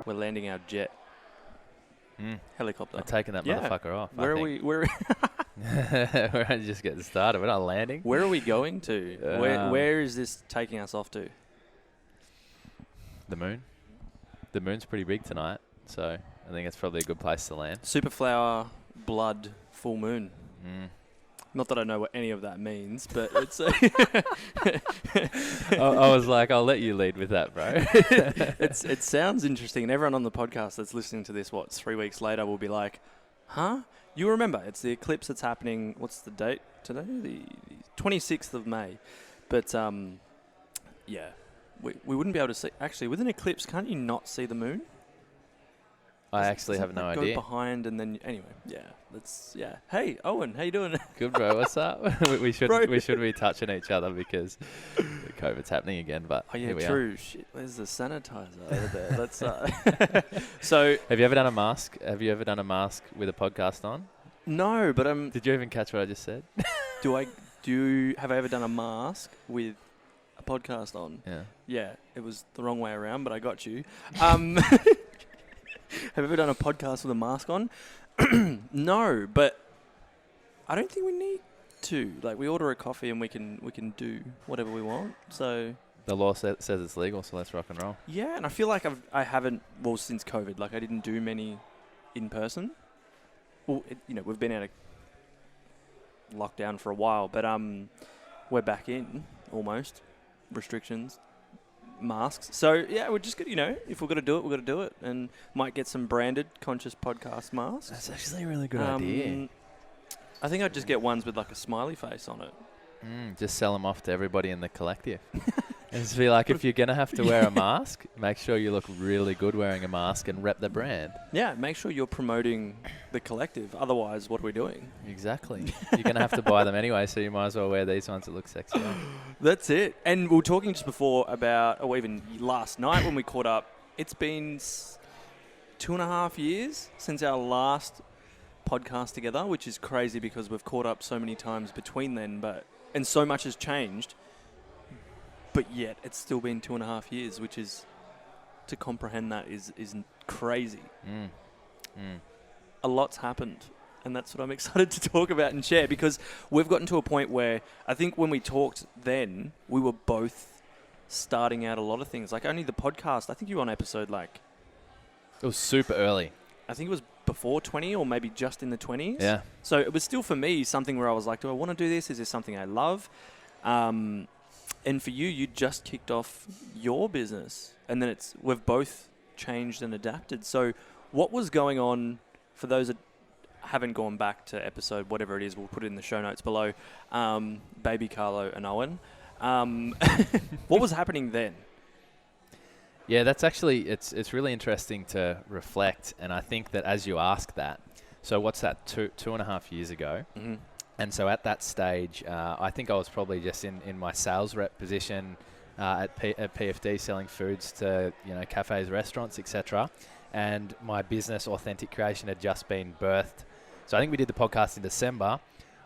we're landing our jet helicopter. We're taking that motherfucker off. Where are we? We're only just getting started. We're not landing. Where are we going to? Where is this taking us off to? The moon. The moon's pretty big tonight, so I think it's probably a good place to land. Superflower, blood, full moon. Not that I know what any of that means, but it's... I was like, I'll let you lead with that, bro. It sounds interesting, and everyone on the podcast that's listening to this, 3 weeks later, will be like, huh? You remember, it's the eclipse that's happening, what's the date today? The 26th of May. But, yeah, we wouldn't be able to see... Actually, with an eclipse, can't you not see the moon? I actually have no idea. Go behind and then... Anyway, yeah. Hey, Owen, how you doing? Good, bro. What's up? we should be touching each other because COVID's happening again. But yeah, true. Shit, where's the sanitizer over there? Let's. So, have you ever done a mask? Have you ever done a mask with a podcast on? No, but Did you even catch what I just said? Have I ever done a mask with a podcast on? Yeah. Yeah, it was the wrong way around, but I got you. Have you ever done a podcast with a mask on? No, but I don't think we need to. Like, we order a coffee and we can do whatever we want. So the law says it's legal, so let's rock and roll. Yeah, and I feel like I haven't since COVID. Like, I didn't do many in person. Well, we've been out of lockdown for a while, but we're back in almost restrictions. Masks. So, yeah, we're just going to, if we've got to do it, we've got to do it. And might get some branded Conscious Podcast masks. That's actually a really good idea. I think I'd just get ones with like a smiley face on it. Just sell them off to everybody in the collective. And just be like, if you're going to have to wear a mask, make sure you look really good wearing a mask and rep the brand. Yeah, make sure you're promoting the collective. Otherwise, what are we doing? Exactly. You're going to have to buy them anyway, so you might as well wear these ones that look sexy. That's it. And we were talking just before about, or even last night when we caught up, it's been 2.5 years since our last podcast together, which is crazy because we've caught up so many times between then, and so much has changed. But yet, it's still been 2.5 years, which is, to comprehend that is crazy. A lot's happened, and that's what I'm excited to talk about and share, because we've gotten to a point where I think when we talked then, we were both starting out a lot of things. Like, only the podcast, I think you were on episode It was super early. I think it was before 20 or maybe just in the 20s. Yeah. So it was still, for me, something where I was like, do I want to do this? Is this something I love? And for you just kicked off your business, and then we've both changed and adapted. So what was going on for those that haven't gone back to episode, whatever it is, we'll put it in the show notes below, Baby Carlo and Owen. What was happening then? Yeah, that's actually, it's really interesting to reflect. And I think that as you ask that, so what's that, 2.5 years ago? Mm-hmm. And so at that stage, I think I was probably just in my sales rep position at PFD, selling foods to cafes, restaurants, etc. And my business, Authentic Creation, had just been birthed. So I think we did the podcast in December.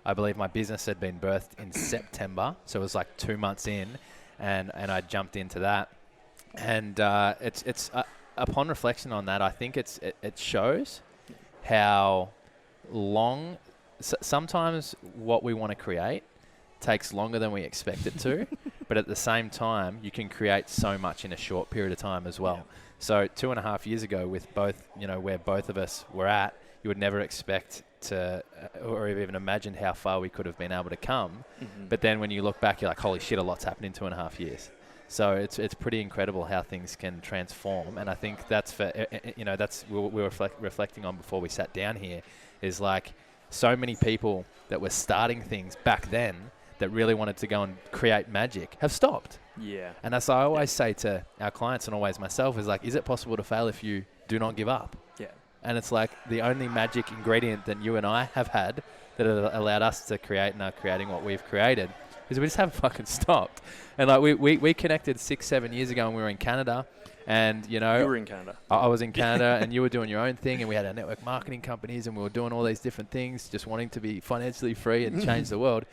I believe my business had been birthed in September. So it was like 2 months in, and I jumped into that. And it's upon reflection on that, I think it shows how long. Sometimes what we want to create takes longer than we expect it to, but at the same time, you can create so much in a short period of time as well. Yeah. So 2.5 years ago, with both, where both of us were at, you would never expect to, or even imagine how far we could have been able to come. Mm-hmm. But then when you look back, you're like, holy shit, a lot's happened in 2.5 years. So it's pretty incredible how things can transform. And I think that's that's we were reflecting on before we sat down here, is like, so many people that were starting things back then that really wanted to go and create magic have stopped. Yeah. And as I always say to our clients, and always myself, is like, is it possible to fail if you do not give up? Yeah. And it's like the only magic ingredient that you and I have had that allowed us to create and are creating what we've created is we just haven't fucking stopped. And like we connected 6-7 years ago when we were in Canada. And, you were in Canada. I was in Canada and you were doing your own thing, and we had our network marketing companies and we were doing all these different things, just wanting to be financially free and change the world.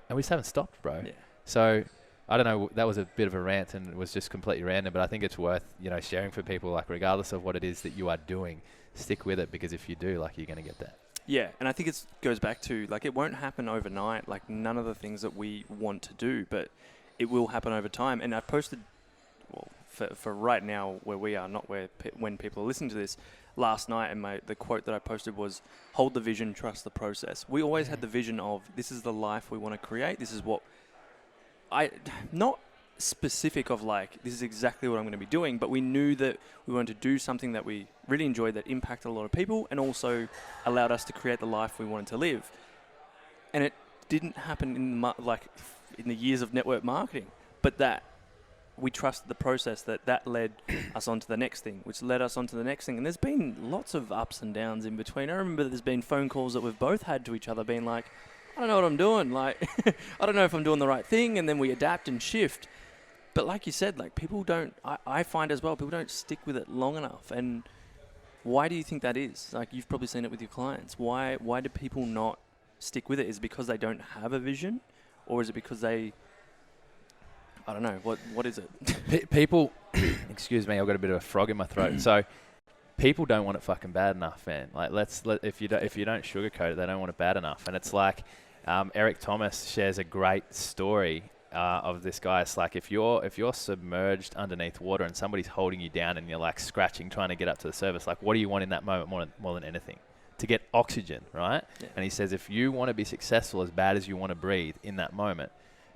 And we just haven't stopped, bro. Yeah. So I don't know, that was a bit of a rant and it was just completely random, but I think it's worth, sharing for people, like regardless of what it is that you are doing, stick with it, because if you do, like, you're going to get that. Yeah, and I think it goes back to, like, it won't happen overnight, like none of the things that we want to do, but it will happen over time. And I posted, well, for right now where we are, not when people are listening to this, last night, and the quote that I posted was, hold the vision, trust the process. We always had the vision of, this is the life we want to create, this is what not specific of like, this is exactly what I'm going to be doing, but we knew that we wanted to do something that we really enjoyed, that impacted a lot of people, and also allowed us to create the life we wanted to live. And it didn't happen in the years of network marketing, but that we trusted the process, that led us on to the next thing, which led us on to the next thing. And there's been lots of ups and downs in between. I remember there's been phone calls that we've both had to each other being like, I don't know what I'm doing. Like, I don't know if I'm doing the right thing. And then we adapt and shift. But like you said, like, people don't, I find as well, people don't stick with it long enough. And why do you think that is? Like, you've probably seen it with your clients. Why do people not stick with it? Is it because they don't have a vision? Or is it because they, I don't know, what is it? People, excuse me, I've got a bit of a frog in my throat. So people don't want it fucking bad enough, man. Like, if you don't sugarcoat it, they don't want it bad enough. And it's like, Eric Thomas shares a great story of this guy. It's like, if you're submerged underneath water and somebody's holding you down and you're like scratching, trying to get up to the surface, like, what do you want in that moment more than anything? To get oxygen, right? Yeah. And he says, if you want to be successful as bad as you want to breathe in that moment,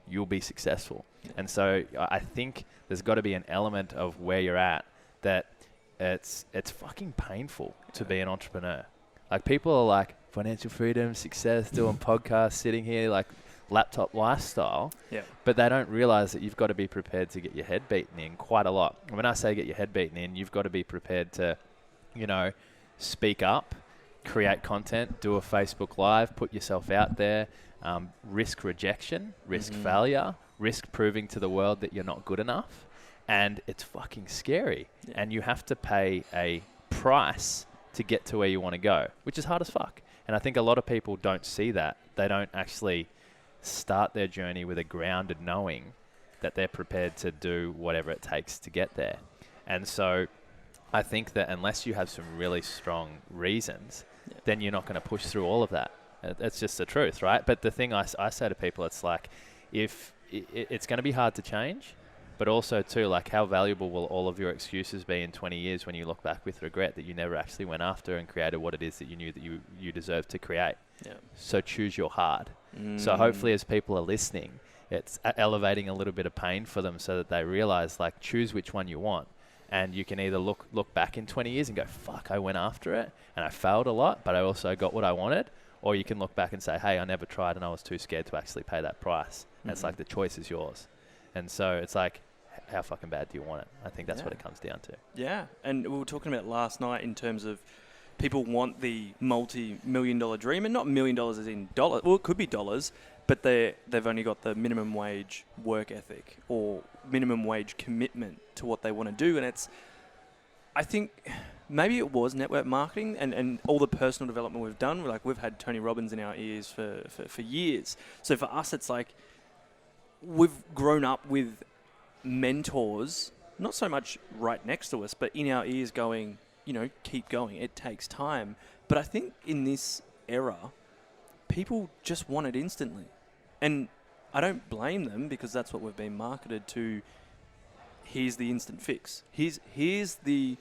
you'll be successful. Yeah. And so I think there's got to be an element of where you're at that it's fucking painful to be an entrepreneur. Like, people are like, financial freedom, success, doing podcasts, sitting here, like, laptop lifestyle. Yeah. But they don't realize that you've got to be prepared to get your head beaten in quite a lot. And when I say get your head beaten in, you've got to be prepared to, speak up, create content, do a Facebook Live, put yourself out there, risk rejection, risk failure, risk proving to the world that you're not good enough. And it's fucking scary. Yeah. And you have to pay a price to get to where you want to go, which is hard as fuck. And I think a lot of people don't see that. They don't actually start their journey with a grounded knowing that they're prepared to do whatever it takes to get there. And so I think that unless you have some really strong reasons, then you're not going to push through all of that. That's just the truth, right? But the thing I say to people, it's like, if it's going to be hard to change, but also too, like, how valuable will all of your excuses be in 20 years when you look back with regret that you never actually went after and created what it is that you knew that you deserved to create? Yeah. So choose your hard. So hopefully, as people are listening, it's elevating a little bit of pain for them so that they realize, like, choose which one you want. And you can either look back in 20 years and go, fuck, I went after it and I failed a lot, but I also got what I wanted. Or you can look back and say, hey, I never tried and I was too scared to actually pay that price. And it's like, the choice is yours. And so it's like, how fucking bad do you want it? I think that's what it comes down to. Yeah. And we were talking about last night in terms of people want the multi-million-dollar dream, and not $1 million as in dollars. Well, it could be dollars, but they've only got the minimum wage work ethic or minimum wage commitment to what they want to do. And I think maybe it was network marketing and all the personal development we've done. We've had Tony Robbins in our ears for years. So for us, it's like we've grown up with mentors, not so much right next to us, but in our ears going, keep going. It takes time. But I think in this era, people just want it instantly. And I don't blame them, because that's what we've been marketed to. Here's the instant fix. Here's the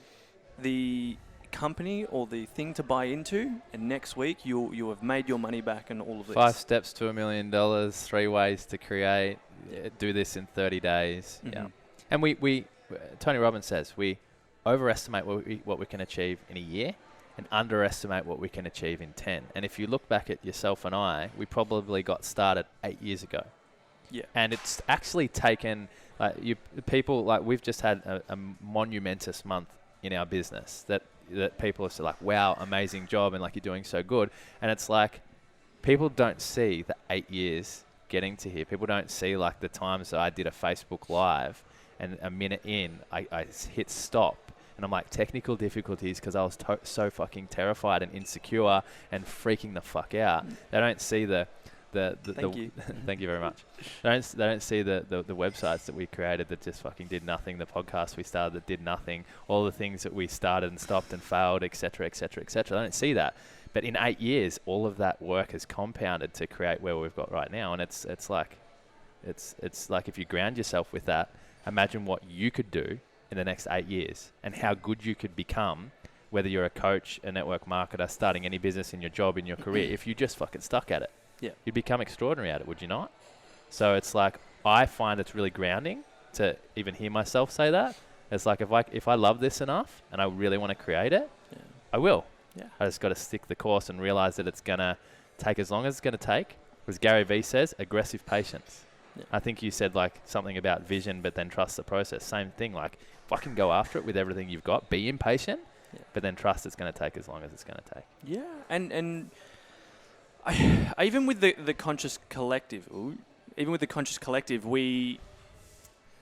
company or the thing to buy into, and next week you have made your money back and all of this. 5 steps to $1 million, 3 ways to create, do this in 30 days. Mm-hmm. Yeah. And we Tony Robbins says we overestimate what we can achieve in a year and underestimate what we can achieve in 10. And if you look back at yourself and I, we probably got started 8 years ago. Yeah. And it's actually taken, we've just had a monumentous month in our business that people are like, wow, amazing job, and like, you're doing so good. And it's like, people don't see the 8 years getting to here. People don't see like the times that I did a Facebook Live and a minute in, I hit stop. And I'm like, technical difficulties, because I was so fucking terrified and insecure and freaking the fuck out. They don't see the Thank you. Thank you very much. They don't see the websites that we created that just fucking did nothing, the podcast we started that did nothing, all the things that we started and stopped and failed, etc., etc., etc. They don't see that. But in 8 years, all of that work has compounded to create where we've got right now. And it's like if you ground yourself with that, imagine what you could do in the next 8 years and how good you could become, whether you're a coach, a network marketer, starting any business in your job, in your career, if you just fucking stuck at it. Yeah. You'd become extraordinary at it, would you not? So it's like, I find it's really grounding to even hear myself say that. It's like, if I love this enough and I really want to create it, I will. Yeah. I just got to stick the course and realize that it's going to take as long as it's going to take. As Gary Vee says, aggressive patience. Yeah. I think you said like something about vision, but then trust the process. Same thing. Like, fucking go after it with everything you've got. Be impatient, but then trust it's going to take as long as it's going to take. Yeah. And I even with the conscious collective,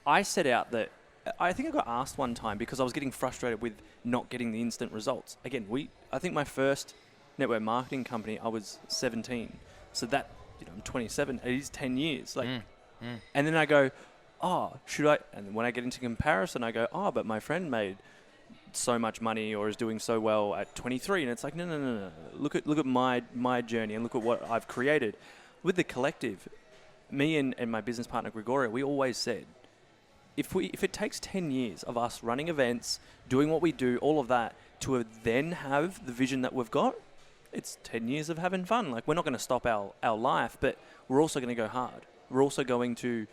I set out that, I think I got asked one time because I was getting frustrated with not getting the instant results. Again, I think my first network marketing company, I was 17. So that, I'm 27. It is 10 years. And then I go, should I? And when I get into comparison, I go, but my friend made so much money or is doing so well at 23. And it's like, no. Look at my journey and look at what I've created. With the collective, me and my business partner, Gregoria, we always said, if it takes 10 years of us running events, doing what we do, all of that, to then have the vision that we've got, it's 10 years of having fun. Like, we're not going to stop our life, but we're also going to go hard. We're also going to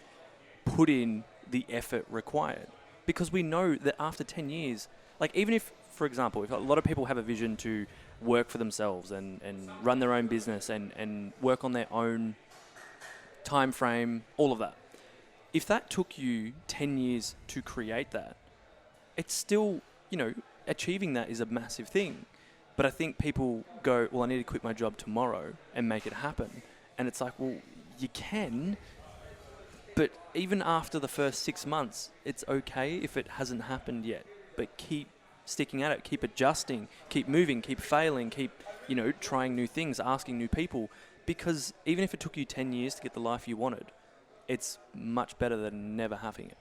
put in the effort required. Because we know that after 10 years, like, even if, for example, if a lot of people have a vision to work for themselves and run their own business and work on their own time frame, all of that. If that took you 10 years to create that, it's still, achieving that is a massive thing. But I think people go, well, I need to quit my job tomorrow and make it happen. And it's like, well, you can, but even after the first 6 months, it's okay if it hasn't happened yet. But keep sticking at it, keep adjusting, keep moving, keep failing, keep, trying new things, asking new people. Because even if it took you 10 years to get the life you wanted, it's much better than never having it.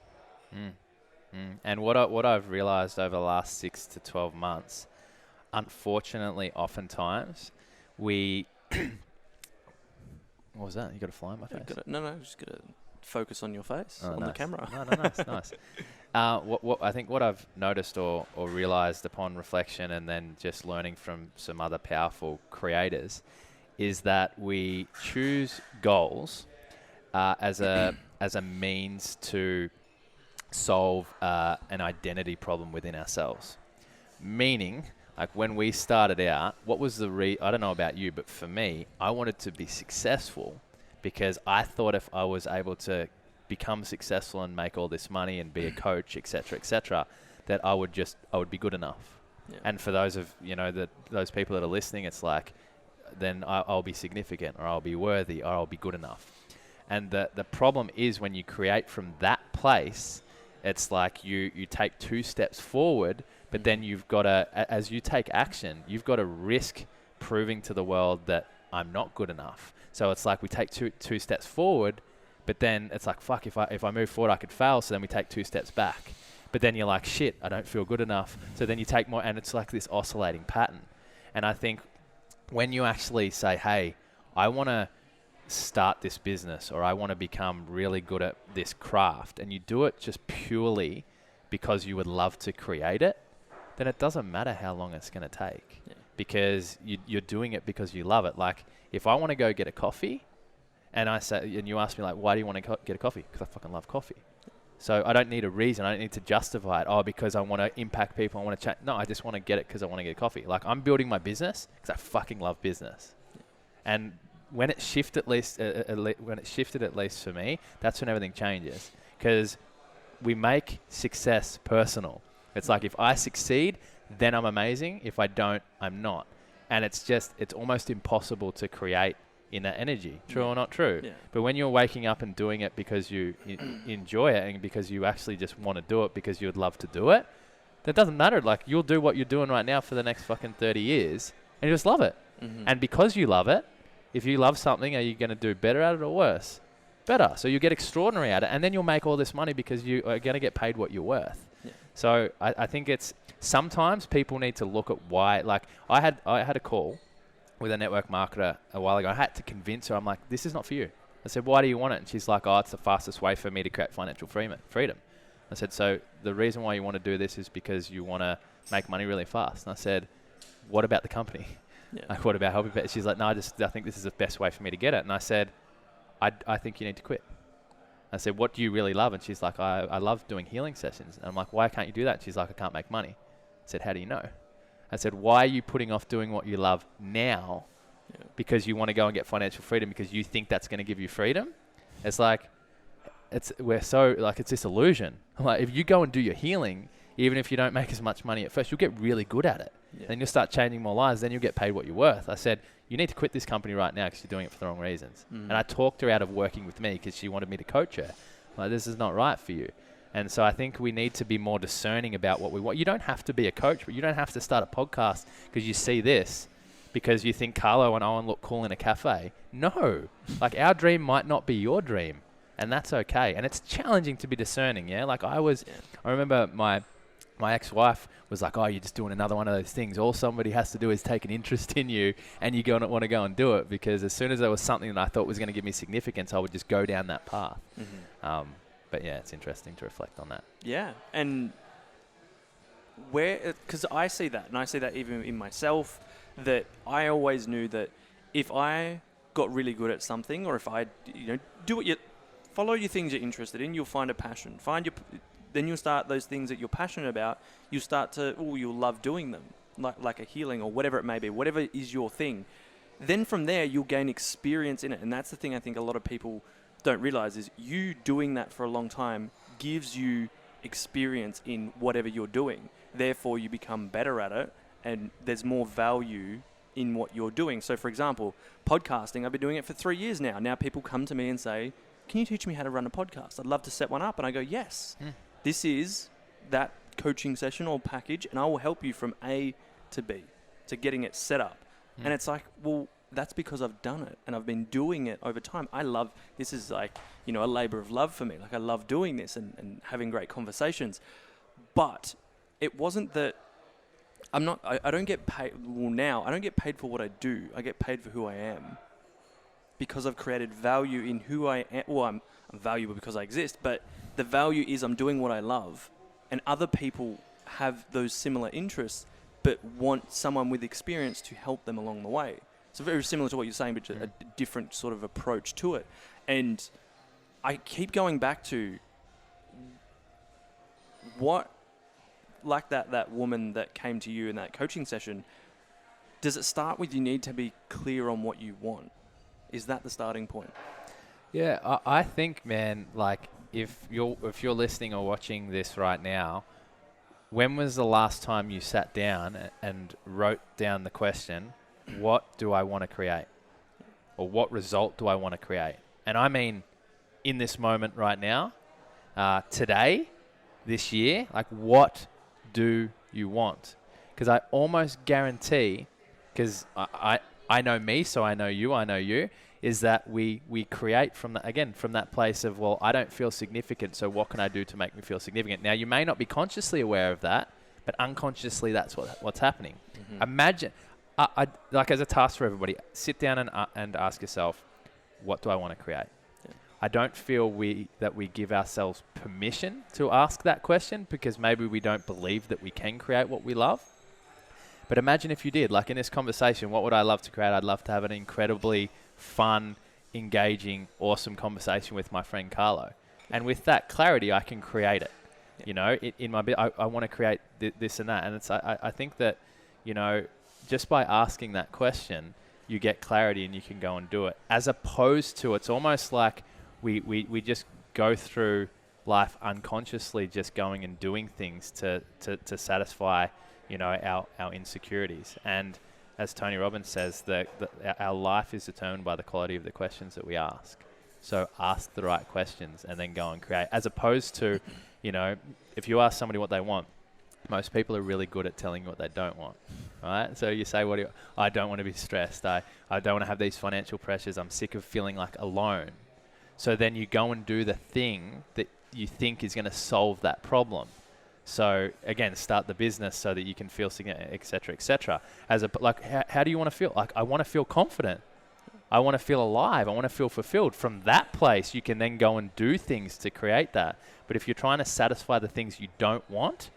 And what I've realized over the last 6 to 12 months, unfortunately, oftentimes we... What was that? You got a fly in my face? No, just got to focus on your face, on nice. the camera. No, nice. I think what I've noticed or realized upon reflection and then just learning from some other powerful creators is that we choose goals as a means to solve an identity problem within ourselves. Meaning, like when we started out, what was the I don't know about you, but for me, I wanted to be successful because I thought if I was able to become successful and make all this money and be a coach, etc., that I would be good enough. Yeah. And for those of those people that are listening, it's like, then I'll be significant, or I'll be worthy, or I'll be good enough. And the problem is when you create from that place, it's like you take 2 steps forward, but then you've got to, as you take action, you've got to risk proving to the world that I'm not good enough. So it's like we take two steps forward, but then it's like, fuck, if I move forward, I could fail. So then we take 2 steps back. But then you're like, shit, I don't feel good enough. So then you take more, and it's like this oscillating pattern. And I think when you actually say, hey, I want to start this business, or I want to become really good at this craft, and you do it just purely because you would love to create it, then it doesn't matter how long it's going to take. Yeah. Because you're doing it because you love it. Like, if I want to go get a coffee, and you ask me, like, why do you want to get a coffee? Because I fucking love coffee. So I don't need a reason. I don't need to justify it. Because I want to impact people. I want to chat. No, I just want to get it because I want to get coffee. Like, I'm building my business because I fucking love business. Yeah. And when it shifted, at least for me, that's when everything changes. Because we make success personal. It's like, if I succeed, then I'm amazing. If I don't, I'm not. And it's almost impossible to create in that energy. True or not true? Yeah. But when you're waking up and doing it because you enjoy it, and because you actually just want to do it because you would love to do it, that doesn't matter. Like, you'll do what you're doing right now for the next fucking 30 years and you just love it. Mm-hmm. And because you love it, If you love something, are you going to do better at it or worse? Better. So you get extraordinary at it, and then you'll make all this money because you are going to get paid what you're worth. Yeah. So I think it's sometimes people need to look at why. Like I had a call with a network marketer a while ago. I had to convince her. I'm like, this is not for you. I said, why do you want it? And she's like, oh, it's the fastest way for me to create financial freedom. I said, so the reason why you want to do this is because you want to make money really fast. And I said, what about the company? Yeah. Like, what about helping people? She's like, no, I think this is the best way for me to get it. And I said, I think you need to quit. I said, what do you really love? And she's like, I love doing healing sessions. And I'm like, why can't you do that? And she's like, I can't make money. I said, how do you know? I said, why are you putting off doing what you love now? Yeah. Because you want to go and get financial freedom because you think that's going to give you freedom? It's like, it's this illusion. Like if you go and do your healing, even if you don't make as much money at first, you'll get really good at it. Yeah. Then you'll start changing more lives. Then you'll get paid what you're worth. I said, you need to quit this company right now because you're doing it for the wrong reasons. And I talked her out of working with me because she wanted me to coach her. Like, this is not right for you. And so I think we need to be more discerning about what we want. You don't have to be a coach, but you don't have to start a podcast because you see this because you think Carlo and Owen look cool in a cafe. No. Like, our dream might not be your dream, and that's okay. And it's challenging to be discerning, yeah? Like, I remember my ex-wife was like, oh, you're just doing another one of those things. All somebody has to do is take an interest in you, and you want to go and do it, because as soon as there was something that I thought was going to give me significance, I would just go down that path. But yeah, it's interesting to reflect on that. Yeah, and because I see that, and I see that even in myself, that I always knew that if I got really good at something, or if I, follow your things you're interested in, you'll find a passion. Then you'll start those things that you're passionate about. You'll love doing them, like a healing or whatever it may be, whatever is your thing. Then from there, you'll gain experience in it, and that's the thing I think a lot of people don't realize is you doing that for a long time gives you experience in whatever you're doing. Therefore, you become better at it, and there's more value in what you're doing. So, for example, podcasting, I've been doing it for 3 years now. Now people come to me and say, can you teach me how to run a podcast? I'd love to set one up. And I go, yes, this is that coaching session or package, and I will help you from A to B to getting it set up. And it's like, well, that's because I've done it and I've been doing it over time. This is like, a labor of love for me. Like, I love doing this and having great conversations. But it wasn't that I don't get paid. Well, now I don't get paid for what I do. I get paid for who I am, because I've created value in who I am. Well, I'm valuable because I exist, but the value is I'm doing what I love, and other people have those similar interests but want someone with experience to help them along the way. So very similar to what you're saying, but a different sort of approach to it. And I keep going back to what, like that woman that came to you in that coaching session, does it start with you need to be clear on what you want? Is that the starting point? Yeah, I think, man, like if you're listening or watching this right now, when was the last time you sat down and wrote down the question, what do I want to create? Or what result do I want to create? And I mean, in this moment right now, today, this year, like, what do you want? Because I almost guarantee, because I know me, so I know you, is that we create from that place of, well, I don't feel significant, so what can I do to make me feel significant? Now, you may not be consciously aware of that, but unconsciously that's what's happening. Imagine, like, as a task for everybody, sit down and ask yourself, what do I want to create? I don't feel that we give ourselves permission to ask that question, because maybe we don't believe that we can create what we love. But imagine if you did. Like, in this conversation, what would I love to create? I'd love to have an incredibly fun, engaging, awesome conversation with my friend Carlo. And with that clarity, I can create it. In my bit, I want to create this and that. And it's I think that, just by asking that question, you get clarity and you can go and do it. As opposed to, it's almost like we just go through life unconsciously, just going and doing things to satisfy, our insecurities. And as Tony Robbins says, that our life is determined by the quality of the questions that we ask. So ask the right questions and then go and create. As opposed to, if you ask somebody what they want, most people are really good at telling you what they don't want, right? So you say, I don't want to be stressed. I don't want to have these financial pressures. I'm sick of feeling like alone. So then you go and do the thing that you think is going to solve that problem. So again, start the business so that you can feel significant, et cetera, et cetera. How do you want to feel? Like, I want to feel confident. I want to feel alive. I want to feel fulfilled. From that place, you can then go and do things to create that. But if you're trying to satisfy the things you don't want,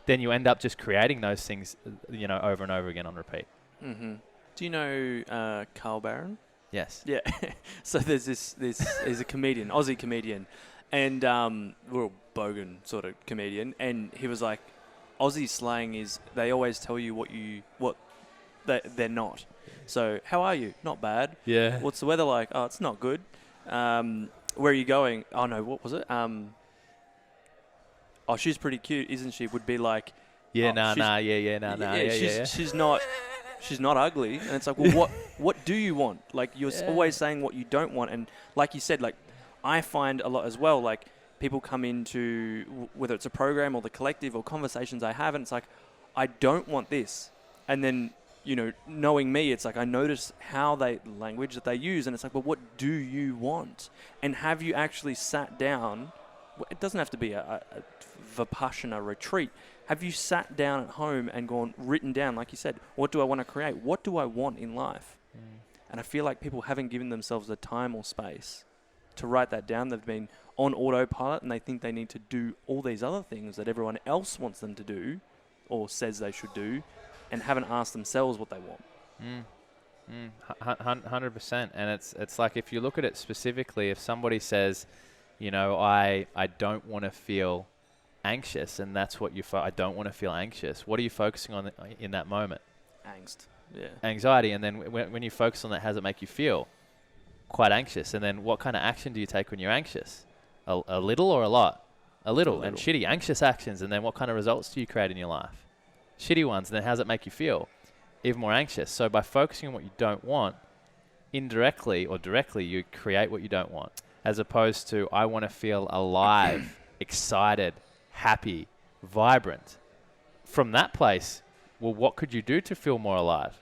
then you end up just creating those things, over and over again on repeat. Mm-hmm. Do you know Carl Barron? Yes. Yeah. So there's this he's a comedian, Aussie comedian, and well, bogan sort of comedian, and he was like, Aussie slang is they always tell you what they're not. So how are you? Not bad. Yeah. What's the weather like? Oh, it's not good. Where are you going? Oh no, what was it? Oh, she's pretty cute, isn't she? Would be like, she's not ugly. And it's like, well, what do you want? Like, you're always saying what you don't want. And like you said, like, I find a lot as well, like, people come into, whether it's a program or the collective or conversations I have, and it's like, I don't want this. And then, knowing me, it's like, I notice language that they use, and it's like, well, what do you want? And have you actually sat down? It doesn't have to be a Vipassana retreat. Have you sat down at home and written down, like you said, what do I want to create? What do I want in life? And I feel like people haven't given themselves the time or space to write that down. They've been on autopilot and they think they need to do all these other things that everyone else wants them to do or says they should do, and haven't asked themselves what they want. 100%. And it's like, if you look at it specifically, if somebody says, I don't want to feel anxious, and that's what I don't want to feel anxious. What are you focusing on in that moment? Angst. Yeah. Anxiety. And then when you focus on that, how does it make you feel? Quite anxious. And then what kind of action do you take when you're anxious? A little or a lot? A little. And shitty, anxious actions. And then what kind of results do you create in your life? Shitty ones. And then how does it make you feel? Even more anxious. So by focusing on what you don't want, indirectly or directly, you create what you don't want. As opposed to, I want to feel alive, excited, happy, vibrant. From that place, well, what could you do to feel more alive?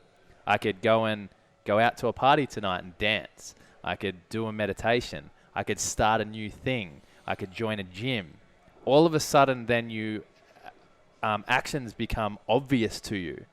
I could go out to a party tonight and dance. I could do a meditation. I could start a new thing. I could join a gym. All of a sudden, then actions become obvious to you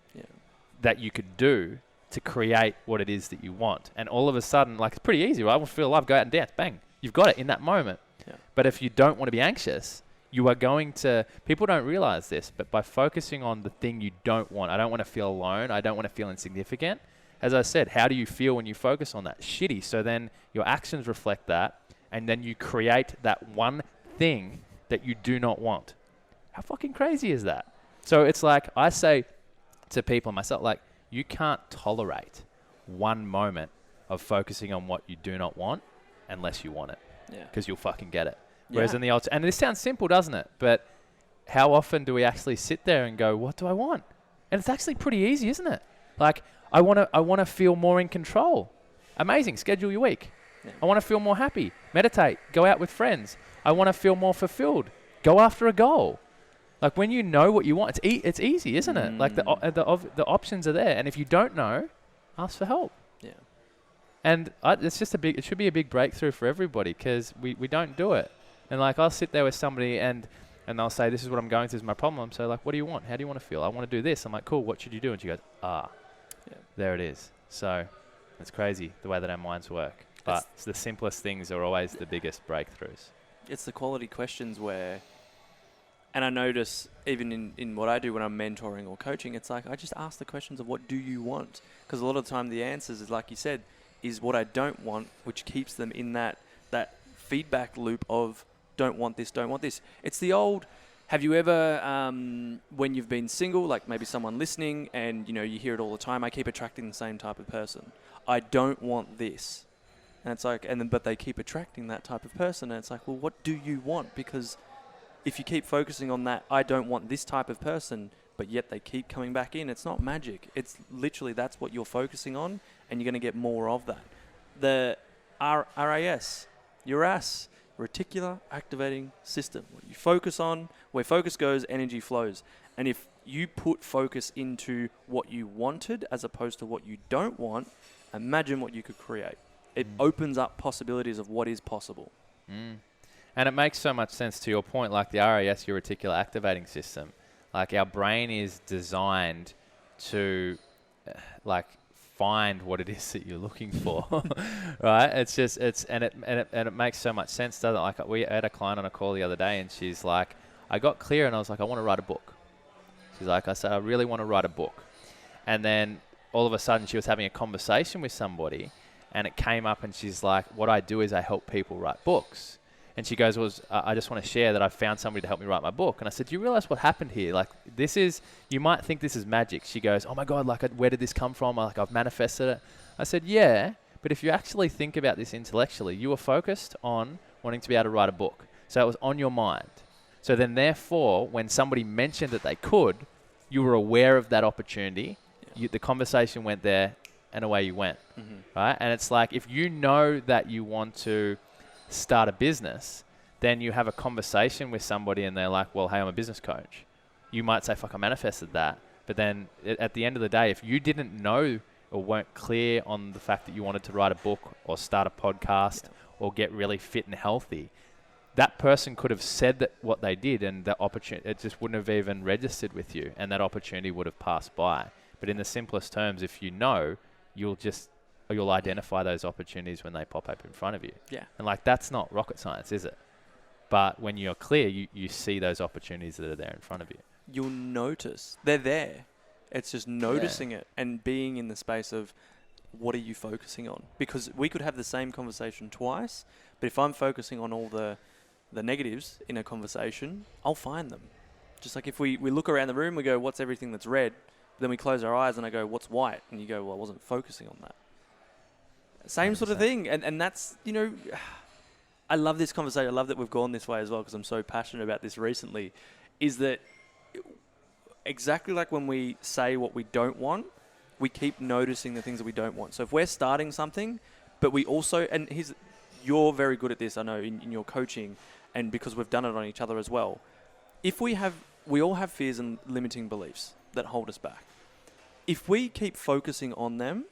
that you could do to create what it is that you want. And all of a sudden, like, it's pretty easy, right? I want to feel alive, go out and dance, bang. You've got it in that moment. Yeah. But if you don't want to be anxious, you are going to, people don't realize this, but by focusing on the thing you don't want, I don't want to feel alone, I don't want to feel insignificant. As I said, how do you feel when you focus on that? Shitty. So then your actions reflect that, and then you create that one thing that you do not want. How fucking crazy is that? So it's like, I say to people, myself, like, you can't tolerate one moment of focusing on what you do not want unless you want it. Yeah. Because you'll fucking get it. Whereas in the old, and this sounds simple, doesn't it? But how often do we actually sit there and go, what do I want? And it's actually pretty easy, isn't it? Like, I want to feel more in control. Amazing. Schedule your week. Yeah. I want to feel more happy. Meditate. Go out with friends. I want to feel more fulfilled. Go after a goal. Like, when you know what you want, it's easy, isn't it? Like, the options are there. And if you don't know, ask for help. Yeah. And it's just it should be a big breakthrough for everybody, because we don't do it. And like, I'll sit there with somebody and they'll say, this is what I'm going through, this is my problem. So like, what do you want? How do you want to feel? I want to do this. I'm like, cool, what should you do? And she goes, there it is. So it's crazy the way that our minds work. But it's the simplest things are always the biggest breakthroughs. It's the quality questions where, and I notice even in what I do when I'm mentoring or coaching, it's like, I just ask the questions of what do you want? Because a lot of the time the answers is, like you said, is what I don't want, which keeps them in that feedback loop of don't want this, don't want this. It's the old, have you ever, when you've been single, like maybe someone listening and, you hear it all the time, I keep attracting the same type of person. I don't want this. And it's like, but they keep attracting that type of person. And it's like, well, what do you want? Because if you keep focusing on that, I don't want this type of person, but yet they keep coming back in, it's not magic. It's literally, that's what you're focusing on, and you're going to get more of that. The RAS, your RAS, reticular activating system. What you focus on, where focus goes, energy flows. And if you put focus into what you wanted as opposed to what you don't want, imagine what you could create. It opens up possibilities of what is possible. And it makes so much sense to your point, like the RAS, your reticular activating system. Like our brain is designed to find what it is that you're looking for, right? And it makes so much sense, doesn't it? Like we had a client on a call the other day, and she's like, I got clear, and I was like, I want to write a book. She's like, I said, I really want to write a book. And then all of a sudden she was having a conversation with somebody, and it came up, and she's like, what I do is I help people write books. And she goes, I just want to share that I found somebody to help me write my book. And I said, do you realize what happened here? Like, you might think this is magic. She goes, oh my God, where did this come from? I've manifested it. I said, yeah, but if you actually think about this intellectually, you were focused on wanting to be able to write a book. So it was on your mind. So then therefore, when somebody mentioned that they could, you were aware of that opportunity. The conversation went there, and away you went, right? And it's like, if you know that you want to start a business, then you have a conversation with somebody and they're like, well, hey, I'm a business coach. You might say, fuck, I manifested that. But then at the end of the day, if you didn't know or weren't clear on the fact that you wanted to write a book or start a podcast or get really fit and healthy, that person could have said that what they did, and the opportunity, it just wouldn't have even registered with you, and that opportunity would have passed by. But in the simplest terms, if you know, you'll identify those opportunities when they pop up in front of you. Yeah. And that's not rocket science, is it? But when you're clear, you see those opportunities that are there in front of you. You'll notice. They're there. It's just noticing it and being in the space of, what are you focusing on? Because we could have the same conversation twice, but if I'm focusing on all the negatives in a conversation, I'll find them. Just like if we look around the room, we go, what's everything that's red? Then we close our eyes and I go, what's white? And you go, well, I wasn't focusing on that. Same 100%. Sort of thing. And that's, I love this conversation. I love that we've gone this way as well, because I'm so passionate about this recently, is that exactly like when we say what we don't want, we keep noticing the things that we don't want. So if we're starting something, but we also, and you're very good at this, I know, in your coaching, and because we've done it on each other as well. If we all have fears and limiting beliefs that hold us back. If we keep focusing on them,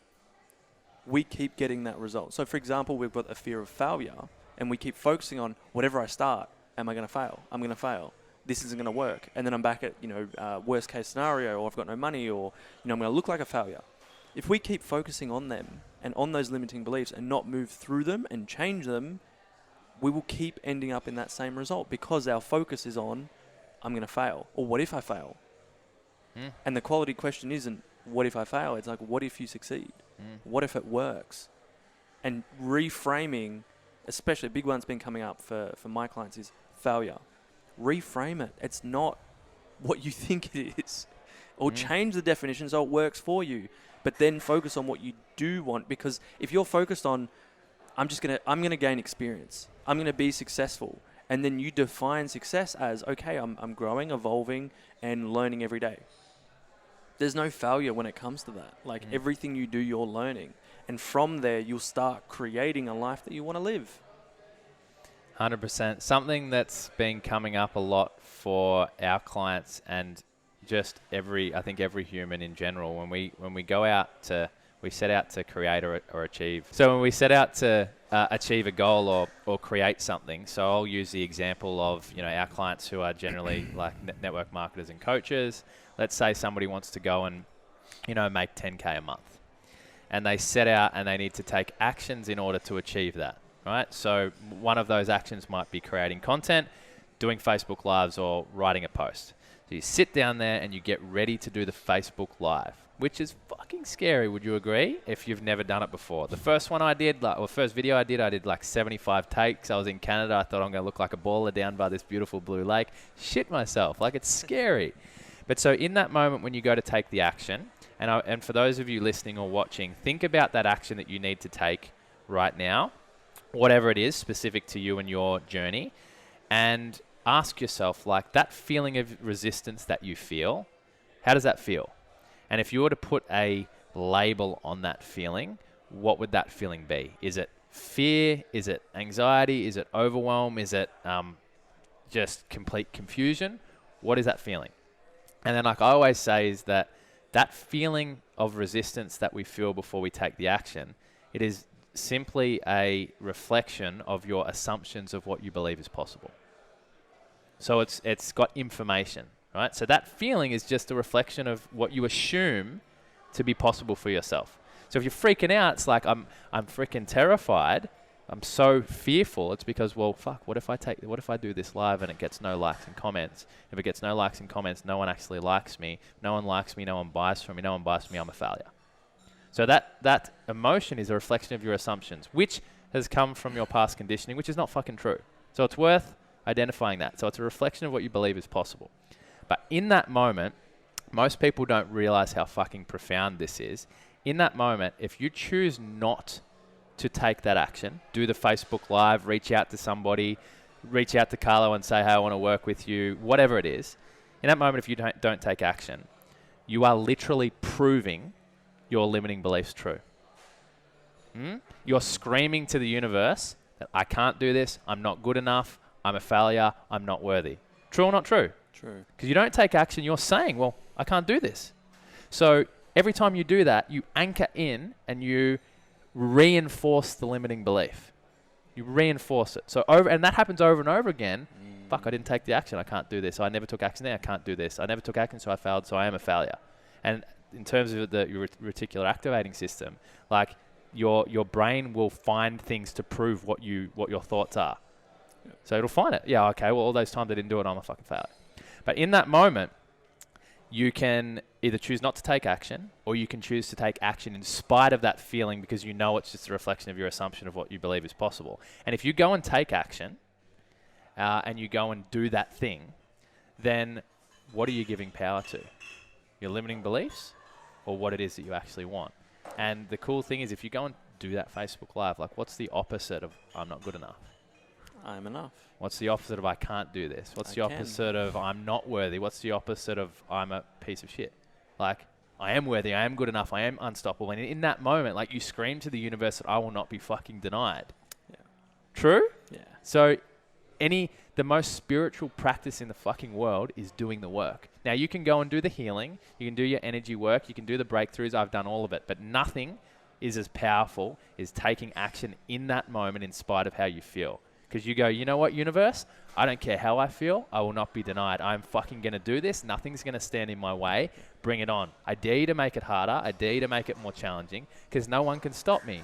we keep getting that result. So for example, we've got a fear of failure, and we keep focusing on, whatever I start, am I going to fail? I'm going to fail. This isn't going to work. And then I'm back at, worst case scenario, or I've got no money, or, I'm going to look like a failure. If we keep focusing on them and on those limiting beliefs and not move through them and change them, we will keep ending up in that same result, because our focus is on, I'm going to fail, or what if I fail? And the quality question isn't, what if I fail? It's like, what if you succeed? What if it works? And reframing, especially a big one's been coming up for my clients, is failure. Reframe it. It's not what you think it is. Or change the definition so it works for you. But then focus on what you do want, because if you're focused on, I'm going to gain experience, I'm going to be successful, and then you define success as, okay, I'm growing, evolving, and learning every day. There's no failure when it comes to that. Everything you do, you're learning. And from there, you'll start creating a life that you want to live. 100%. Something that's been coming up a lot for our clients, and just every human in general, when we go out to, we set out to create or achieve. So when we set out to achieve a goal or create something, so I'll use the example of, our clients who are generally like network marketers and coaches. Let's say somebody wants to go and, make 10K a month, and they set out and they need to take actions in order to achieve that, right? So one of those actions might be creating content, doing Facebook Lives, or writing a post. So you sit down there and you get ready to do the Facebook Live, which is fucking scary, would you agree? If you've never done it before. The first one I did, first video I did like 75 takes. I was in Canada. I thought I'm going to look like a baller down by this beautiful blue lake. Shit myself. It's scary. But so in that moment when you go to take the action, and for those of you listening or watching, think about that action that you need to take right now, whatever it is specific to you and your journey, and ask yourself, that feeling of resistance that you feel, how does that feel? And if you were to put a label on that feeling, what would that feeling be? Is it fear? Is it anxiety? Is it overwhelm? Is it just complete confusion? What is that feeling? And then like I always say is that feeling of resistance that we feel before we take the action, it is simply a reflection of your assumptions of what you believe is possible. So it's got information, right? So that feeling is just a reflection of what you assume to be possible for yourself. So if you're freaking out, it's like I'm freaking terrified. I'm so fearful. It's because, well, fuck, what if I do this live and it gets no likes and comments? If it gets no likes and comments, no one actually likes me. No one likes me. No one buys from me. No one buys from me. I'm a failure. So that emotion is a reflection of your assumptions, which has come from your past conditioning, which is not fucking true. So it's worth identifying that. So it's a reflection of what you believe is possible. But in that moment, most people don't realize how fucking profound this is. In that moment, if you choose not to take that action, do the Facebook Live, reach out to somebody, reach out to Carlo and say, hey, I want to work with you, whatever it is. In that moment, if you don't take action, you are literally proving your limiting beliefs true. You're screaming to the universe that I can't do this, I'm not good enough, I'm a failure, I'm not worthy. True or not true? True. Because you don't take action, you're saying, well, I can't do this. So every time you do that, you anchor in and you reinforce the limiting belief. You reinforce it. And that happens over and over again. Fuck, I didn't take the action, I can't do this. I never took action there, I can't do this. I never took action, so I failed, so I am a failure. And in terms of your reticular activating system, like your brain will find things to prove what your thoughts are. Yep. So it'll find it. Yeah, okay, well, all those times I didn't do it, I'm a fucking failure. But in that moment, you can either choose not to take action, or you can choose to take action in spite of that feeling, because you know it's just a reflection of your assumption of what you believe is possible. And if you go and take action, and you go and do that thing, then what are you giving power to? Your limiting beliefs, or what it is that you actually want? And the cool thing is, if you go and do that Facebook Live, like, what's the opposite of I'm not good enough? I'm enough. What's the opposite of I can't do this? What's the opposite of I'm not worthy? What's the opposite of I'm a piece of shit? Like, I am worthy, I am good enough, I am unstoppable. And in that moment, like, you scream to the universe that I will not be fucking denied. Yeah. True? Yeah. So the most spiritual practice in the fucking world is doing the work. Now, you can go and do the healing, you can do your energy work, you can do the breakthroughs, I've done all of it, but nothing is as powerful as taking action in that moment in spite of how you feel. Because you go, you know what, universe? I don't care how I feel, I will not be denied. I'm fucking going to do this, nothing's going to stand in my way, bring it on. I dare you to make it harder, I dare you to make it more challenging, because no one can stop me.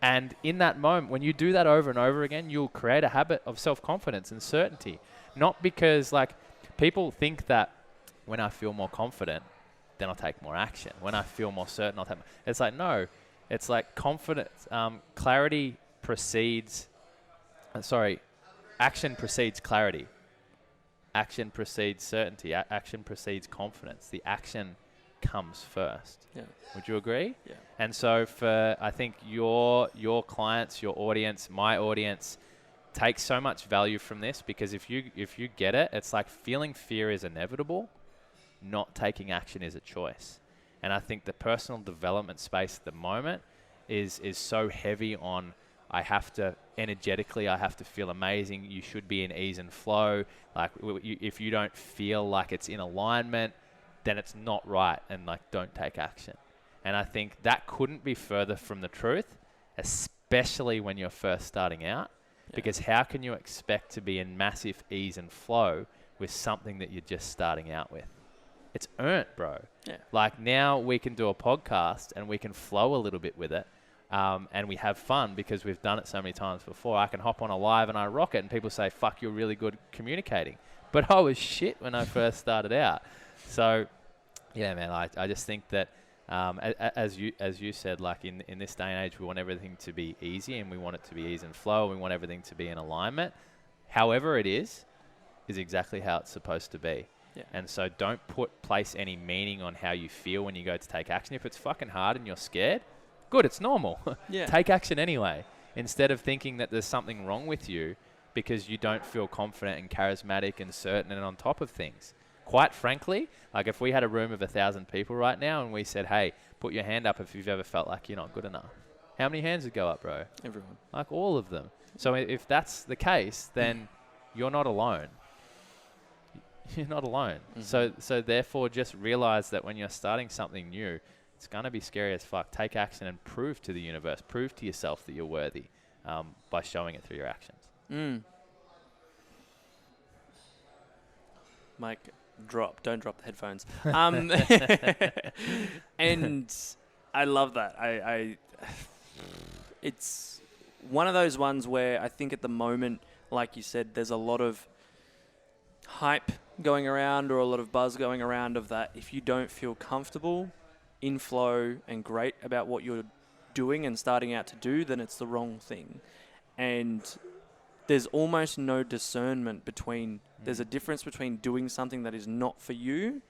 And in that moment, when you do that over and over again, you'll create a habit of self-confidence and certainty. Not because, like, people think that when I feel more confident, then I'll take more action. When I feel more certain, I'll take more. It's like, no. It's like confidence. Clarity precedes... action precedes clarity. Action precedes certainty. Action precedes confidence. The action comes first. Yeah. Would you agree? Yeah. And so for, I think your clients, your audience, my audience, take so much value from this, because if you get it, it's like feeling fear is inevitable, not taking action is a choice. And I think the personal development space at the moment is so heavy on, I have to feel amazing. You should be in ease and flow. Like, if you don't feel like it's in alignment, then it's not right, and like, don't take action. And I think that couldn't be further from the truth, especially when you're first starting out, because how can you expect to be in massive ease and flow with something that you're just starting out with? It's earned, bro. Yeah. Like, now we can do a podcast and we can flow a little bit with it. And we have fun because we've done it so many times before. I can hop on a live and I rock it, and people say, fuck, you're really good communicating. But I was shit when I first started out. So, yeah, man, I just think that, as you said, like, in this day and age, we want everything to be easy, and we want it to be ease and flow, and we want everything to be in alignment. However it is exactly how it's supposed to be. Yeah. And so don't place any meaning on how you feel when you go to take action. If it's fucking hard and you're scared, good, it's normal. Yeah. Take action anyway, instead of thinking that there's something wrong with you because you don't feel confident and charismatic and certain and on top of things. Quite frankly, like, if we had a room of 1,000 people right now and we said, hey, put your hand up if you've ever felt like you're not good enough. How many hands would go up, bro? Everyone. Like, all of them. So if that's the case, then you're not alone. you're not alone. Mm-hmm. So therefore, just realize that when you're starting something new, it's going to be scary as fuck. Take action and prove to the universe, prove to yourself that you're worthy by showing it through your actions. Mike, don't drop the headphones. And I love that. It's one of those ones where I think at the moment, like you said, there's a lot of hype going around or a lot of buzz going around of that. If you don't feel comfortable, in flow and great about what you're doing and starting out to do, then it's the wrong thing. And there's almost no discernment between, there's a difference between doing something that is not for you,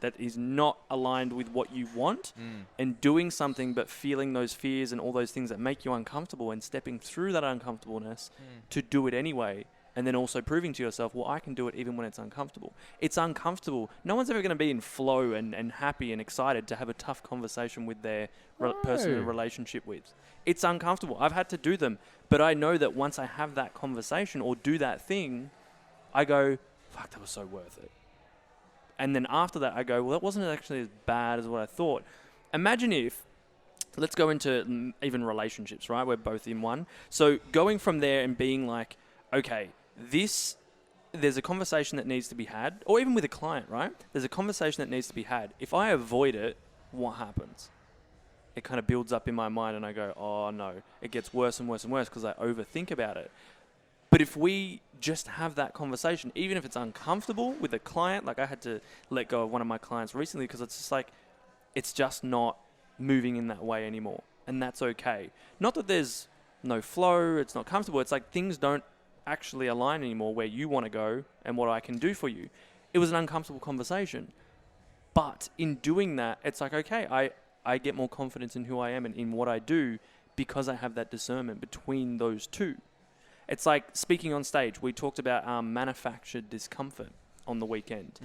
that is not aligned with what you want, and doing something but feeling those fears and all those things that make you uncomfortable and stepping through that uncomfortableness to do it anyway. And then also proving to yourself, well, I can do it even when it's uncomfortable. It's uncomfortable. No one's ever going to be in flow and happy and excited to have a tough conversation with their person in a relationship with. It's uncomfortable. I've had to do them. But I know that once I have that conversation or do that thing, I go, fuck, that was so worth it. And then after that, I go, well, that wasn't actually as bad as what I thought. Imagine if, let's go into even relationships, right? We're both in one. So going from there and being like, okay, there's a conversation that needs to be had, or even with a client, right? There's a conversation that needs to be had. If I avoid it, what happens? It kind of builds up in my mind and I go, oh no, it gets worse and worse and worse because I overthink about it. But if we just have that conversation, even if it's uncomfortable with a client, like I had to let go of one of my clients recently because it's just like, it's just not moving in that way anymore. And that's okay. Not that there's no flow, it's not comfortable. It's like things don't actually align anymore where you want to go and what I can do for you. It was an uncomfortable conversation. But in doing that, it's like, okay, I get more confidence in who I am and in what I do because I have that discernment between those two. It's like speaking on stage. We talked about manufactured discomfort on the weekend.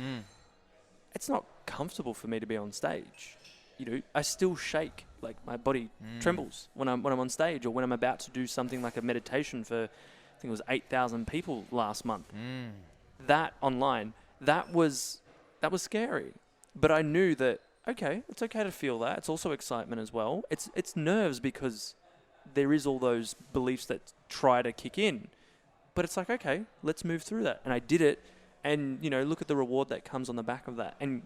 It's not comfortable for me to be on stage. You know, I still shake. Like my body trembles when I'm on stage or when I'm about to do something like a meditation for, I think it was 8,000 people last month. That online, that was scary. But I knew that, okay, it's okay to feel that. It's also excitement as well. It's nerves because there is all those beliefs that try to kick in. But it's like, okay, let's move through that. And I did it. And, you know, look at the reward that comes on the back of that. And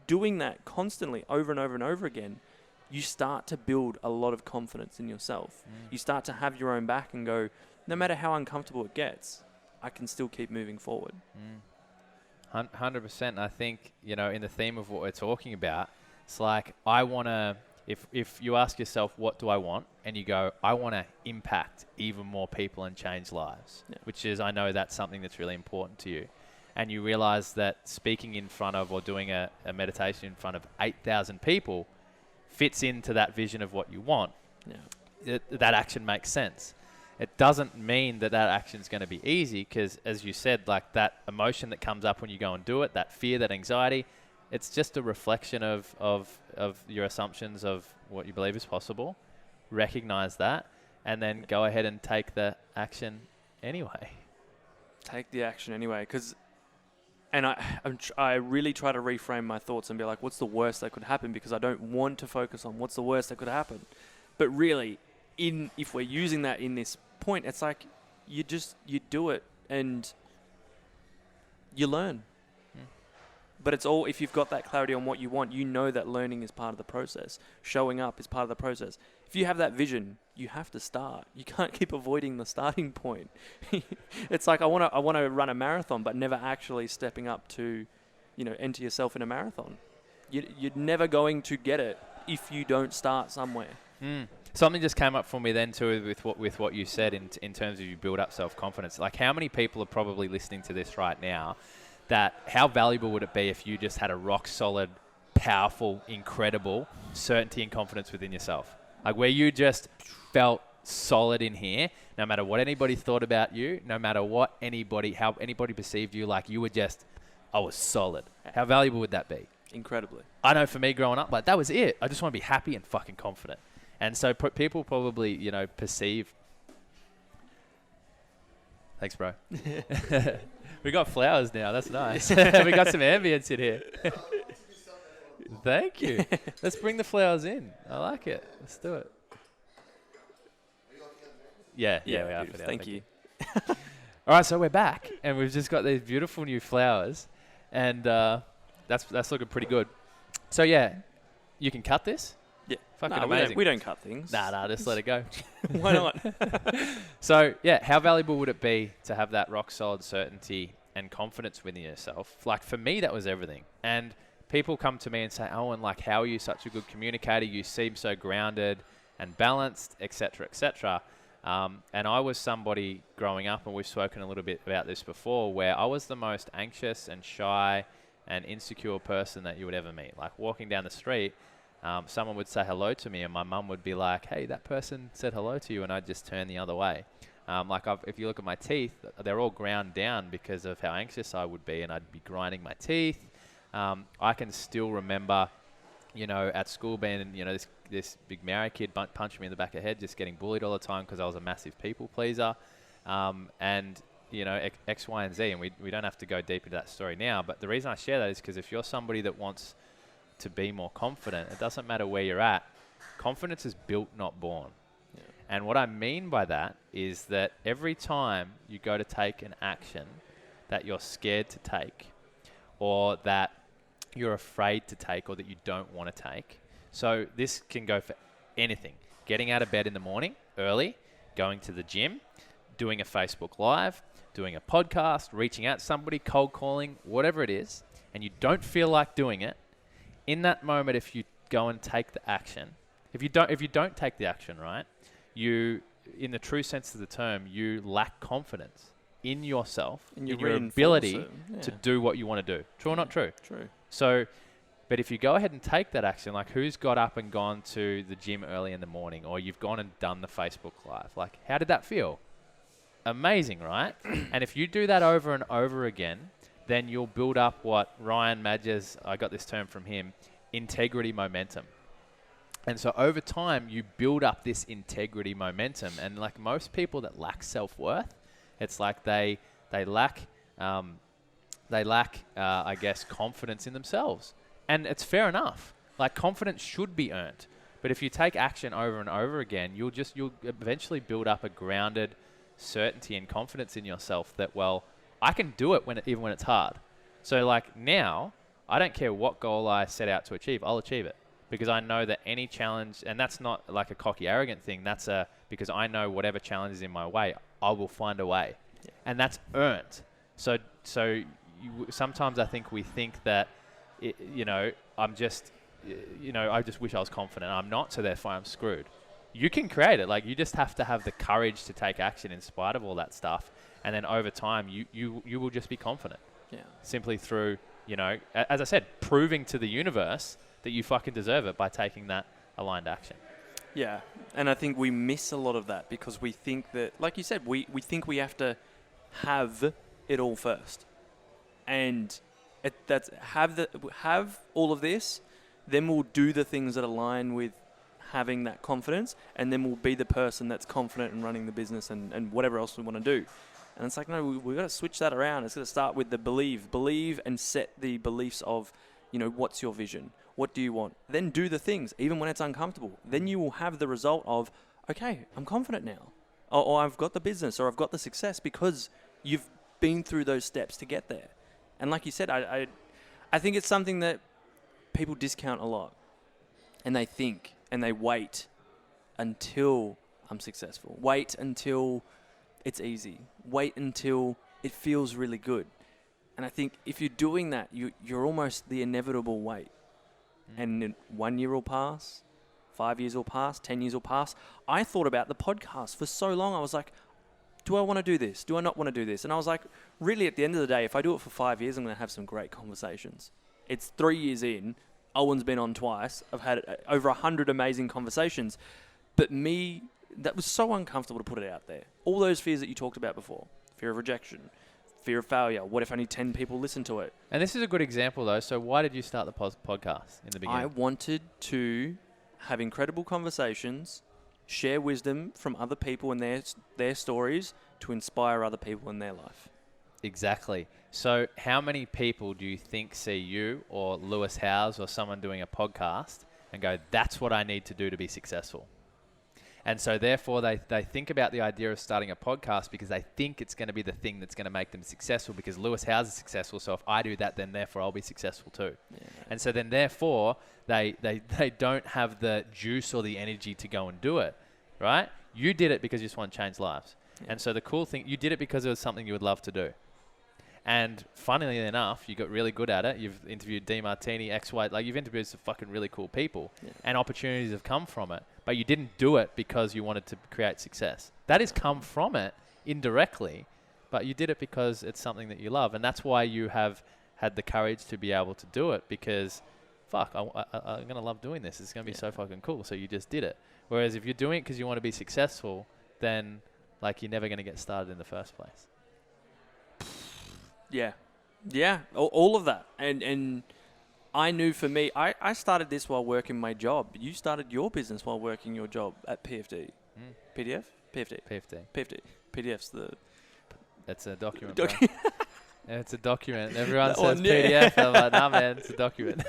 doing that constantly over and over and over again, you start to build a lot of confidence in yourself. You start to have your own back and go, no matter how uncomfortable it gets, I can still keep moving forward. 100%. I think, you know, in the theme of what we're talking about, it's like I want to, if you ask yourself, what do I want? And you go, I want to impact even more people and change lives, which is, I know that's something that's really important to you. And you realize that speaking in front of or doing a meditation in front of 8,000 people fits into that vision of what you want. That action makes sense. It doesn't mean that action is going to be easy because, as you said, like that emotion that comes up when you go and do it, that fear, that anxiety, it's just a reflection of your assumptions of what you believe is possible. Recognize that and then go ahead and take the action anyway. Take the action anyway, and I really try to reframe my thoughts and be like, what's the worst that could happen? Because I don't want to focus on what's the worst that could happen. But really, if we're using that in this point, it's like you do it and you learn. But it's all, if you've got that clarity on what you want, you know that learning is part of the process. Showing up is part of the process. If you have that vision, you have to start. You can't keep avoiding the starting point. It's like I want to run a marathon, but never actually stepping up to, you know, enter yourself in a marathon. You're never going to get it if you don't start somewhere. Something just came up for me then too with what you said in terms of you build up self-confidence. Like how many people are probably listening to this right now that how valuable would it be if you just had a rock solid, powerful, incredible certainty and confidence within yourself? Like where you just felt solid in here, no matter what anybody thought about you, no matter how anybody perceived you, like you were just, I was solid. How valuable would that be? Incredibly. I know for me growing up, like that was it. I just want to be happy and fucking confident. And so people probably, you know, perceive Thanks, bro. We got flowers now. That's nice. We got some ambience in here. Thank you. Let's bring the flowers in. I like it. Let's do it. Yeah, we are. For now. Thank you. All right, so we're back, and we've just got these beautiful new flowers, and that's looking pretty good. So yeah, you can cut this. Yeah, fucking amazing. We don't cut things. Nah, just let it go. Why not? So yeah, how valuable would it be to have that rock solid certainty and confidence within yourself? Like for me, that was everything. And people come to me and say, "Owen, like, how are you such a good communicator? You seem so grounded and balanced, etc., etc." And I was somebody growing up, and we've spoken a little bit about this before, where I was the most anxious and shy and insecure person that you would ever meet. Like walking down the street, someone would say hello to me, and my mum would be like, "Hey, that person said hello to you," and I'd just turn the other way. If you look at my teeth, they're all ground down because of how anxious I would be, and I'd be grinding my teeth. I can still remember, at school being, this big Maori kid punching me in the back of the head, just getting bullied all the time because I was a massive people pleaser. X, Y, and Z, and we don't have to go deep into that story now, but the reason I share that is because if you're somebody that wants to be more confident, it doesn't matter where you're at. Confidence is built, not born. Yeah. And what I mean by that is that every time you go to take an action that you're scared to take, or that you're afraid to take, or that you don't want to take. So this can go for anything. Getting out of bed in the morning early, going to the gym, doing a Facebook Live, doing a podcast, reaching out to somebody, cold calling, whatever it is, and you don't feel like doing it. In that moment, if you go and take the action, if you don't take the action, right, you, in the true sense of the term, you lack confidence in yourself, in your ability to do what you want to do. True or not true? True. So, but if you go ahead and take that action, like who's got up and gone to the gym early in the morning, or you've gone and done the Facebook Live, like how did that feel? Amazing, right? And if you do that over and over again, then you'll build up what Ryan Madges, I got this term from him, integrity momentum. And so over time, you build up this integrity momentum. And like most people that lack self-worth, it's like they lack, I guess, confidence in themselves. And it's fair enough. Like confidence should be earned. But if you take action over and over again, you'll eventually build up a grounded certainty and confidence in yourself that, well, I can do it even when it's hard. So like now, I don't care what goal I set out to achieve, I'll achieve it. Because I know that any challenge, and that's not like a cocky, arrogant thing, because I know whatever challenge is in my way, I will find a way. Yeah. And that's earned. So sometimes I think we think that, I just wish I was confident. I'm not, so therefore I'm screwed. You can create it. Like you just have to have the courage to take action in spite of all that stuff. And then over time, you will just be confident. Yeah. Simply through, as I said, proving to the universe that you fucking deserve it by taking that aligned action. Yeah. And I think we miss a lot of that because we think that, like you said, we think we have to have it all first. And have all of this, then we'll do the things that align with having that confidence, and then we'll be the person that's confident in running the business and whatever else we want to do. And it's like, no, we've got to switch that around. It's got to start with the believe and set the beliefs of, what's your vision? What do you want? Then do the things, even when it's uncomfortable. Then you will have the result of, okay, I'm confident now. Or I've got the business, or I've got the success because you've been through those steps to get there. And like you said, I think it's something that people discount a lot. And they think, and they wait until I'm successful. Wait until it's easy. Wait until it feels really good. And I think if you're doing that, you're almost the inevitable wait. And 1 year will pass, 5 years will pass, 10 years will pass. I thought about the podcast for so long. I was like, do I want to do this? Do I not want to do this? And I was like, really, at the end of the day, if I do it for 5 years, I'm going to have some great conversations. It's 3 years in. Owen's been on twice. I've had over 100 amazing conversations. But that was so uncomfortable to put it out there. All those fears that you talked about before. Fear of rejection. Fear of failure. What if only 10 people listen to it? And this is a good example, though. So why did you start the podcast in the beginning? I wanted to have incredible conversations, share wisdom from other people and their stories, to inspire other people in their life. Exactly. So how many people do you think see you or Lewis Howes or someone doing a podcast and go, that's what I need to do to be successful? And so therefore they think about the idea of starting a podcast because they think it's going to be the thing that's going to make them successful, because Lewis Howes is successful. So if I do that, then therefore I'll be successful too. Yeah. And so then therefore they don't have the juice or the energy to go and do it, right? You did it because you just want to change lives. Yeah. And so the cool thing, you did it because it was something you would love to do. And funnily enough, you got really good at it. You've interviewed DeMartini, X-White, like you've interviewed some fucking really cool people, and opportunities have come from it. But you didn't do it because you wanted to create success. That has come from it indirectly, but you did it because it's something that you love. And that's why you have had the courage to be able to do it, because fuck, I'm going to love doing this. It's going to be so fucking cool. So you just did it. Whereas if you're doing it because you want to be successful, then like you're never going to get started in the first place. Yeah, all of that. And I knew for me, I started this while working my job. You started your business while working your job at PFD. PDF? PFD. PFD. PDF's the... It's a document, bro. Yeah, it's a document. Everyone says PDF. I'm like, nah, man, it's a document.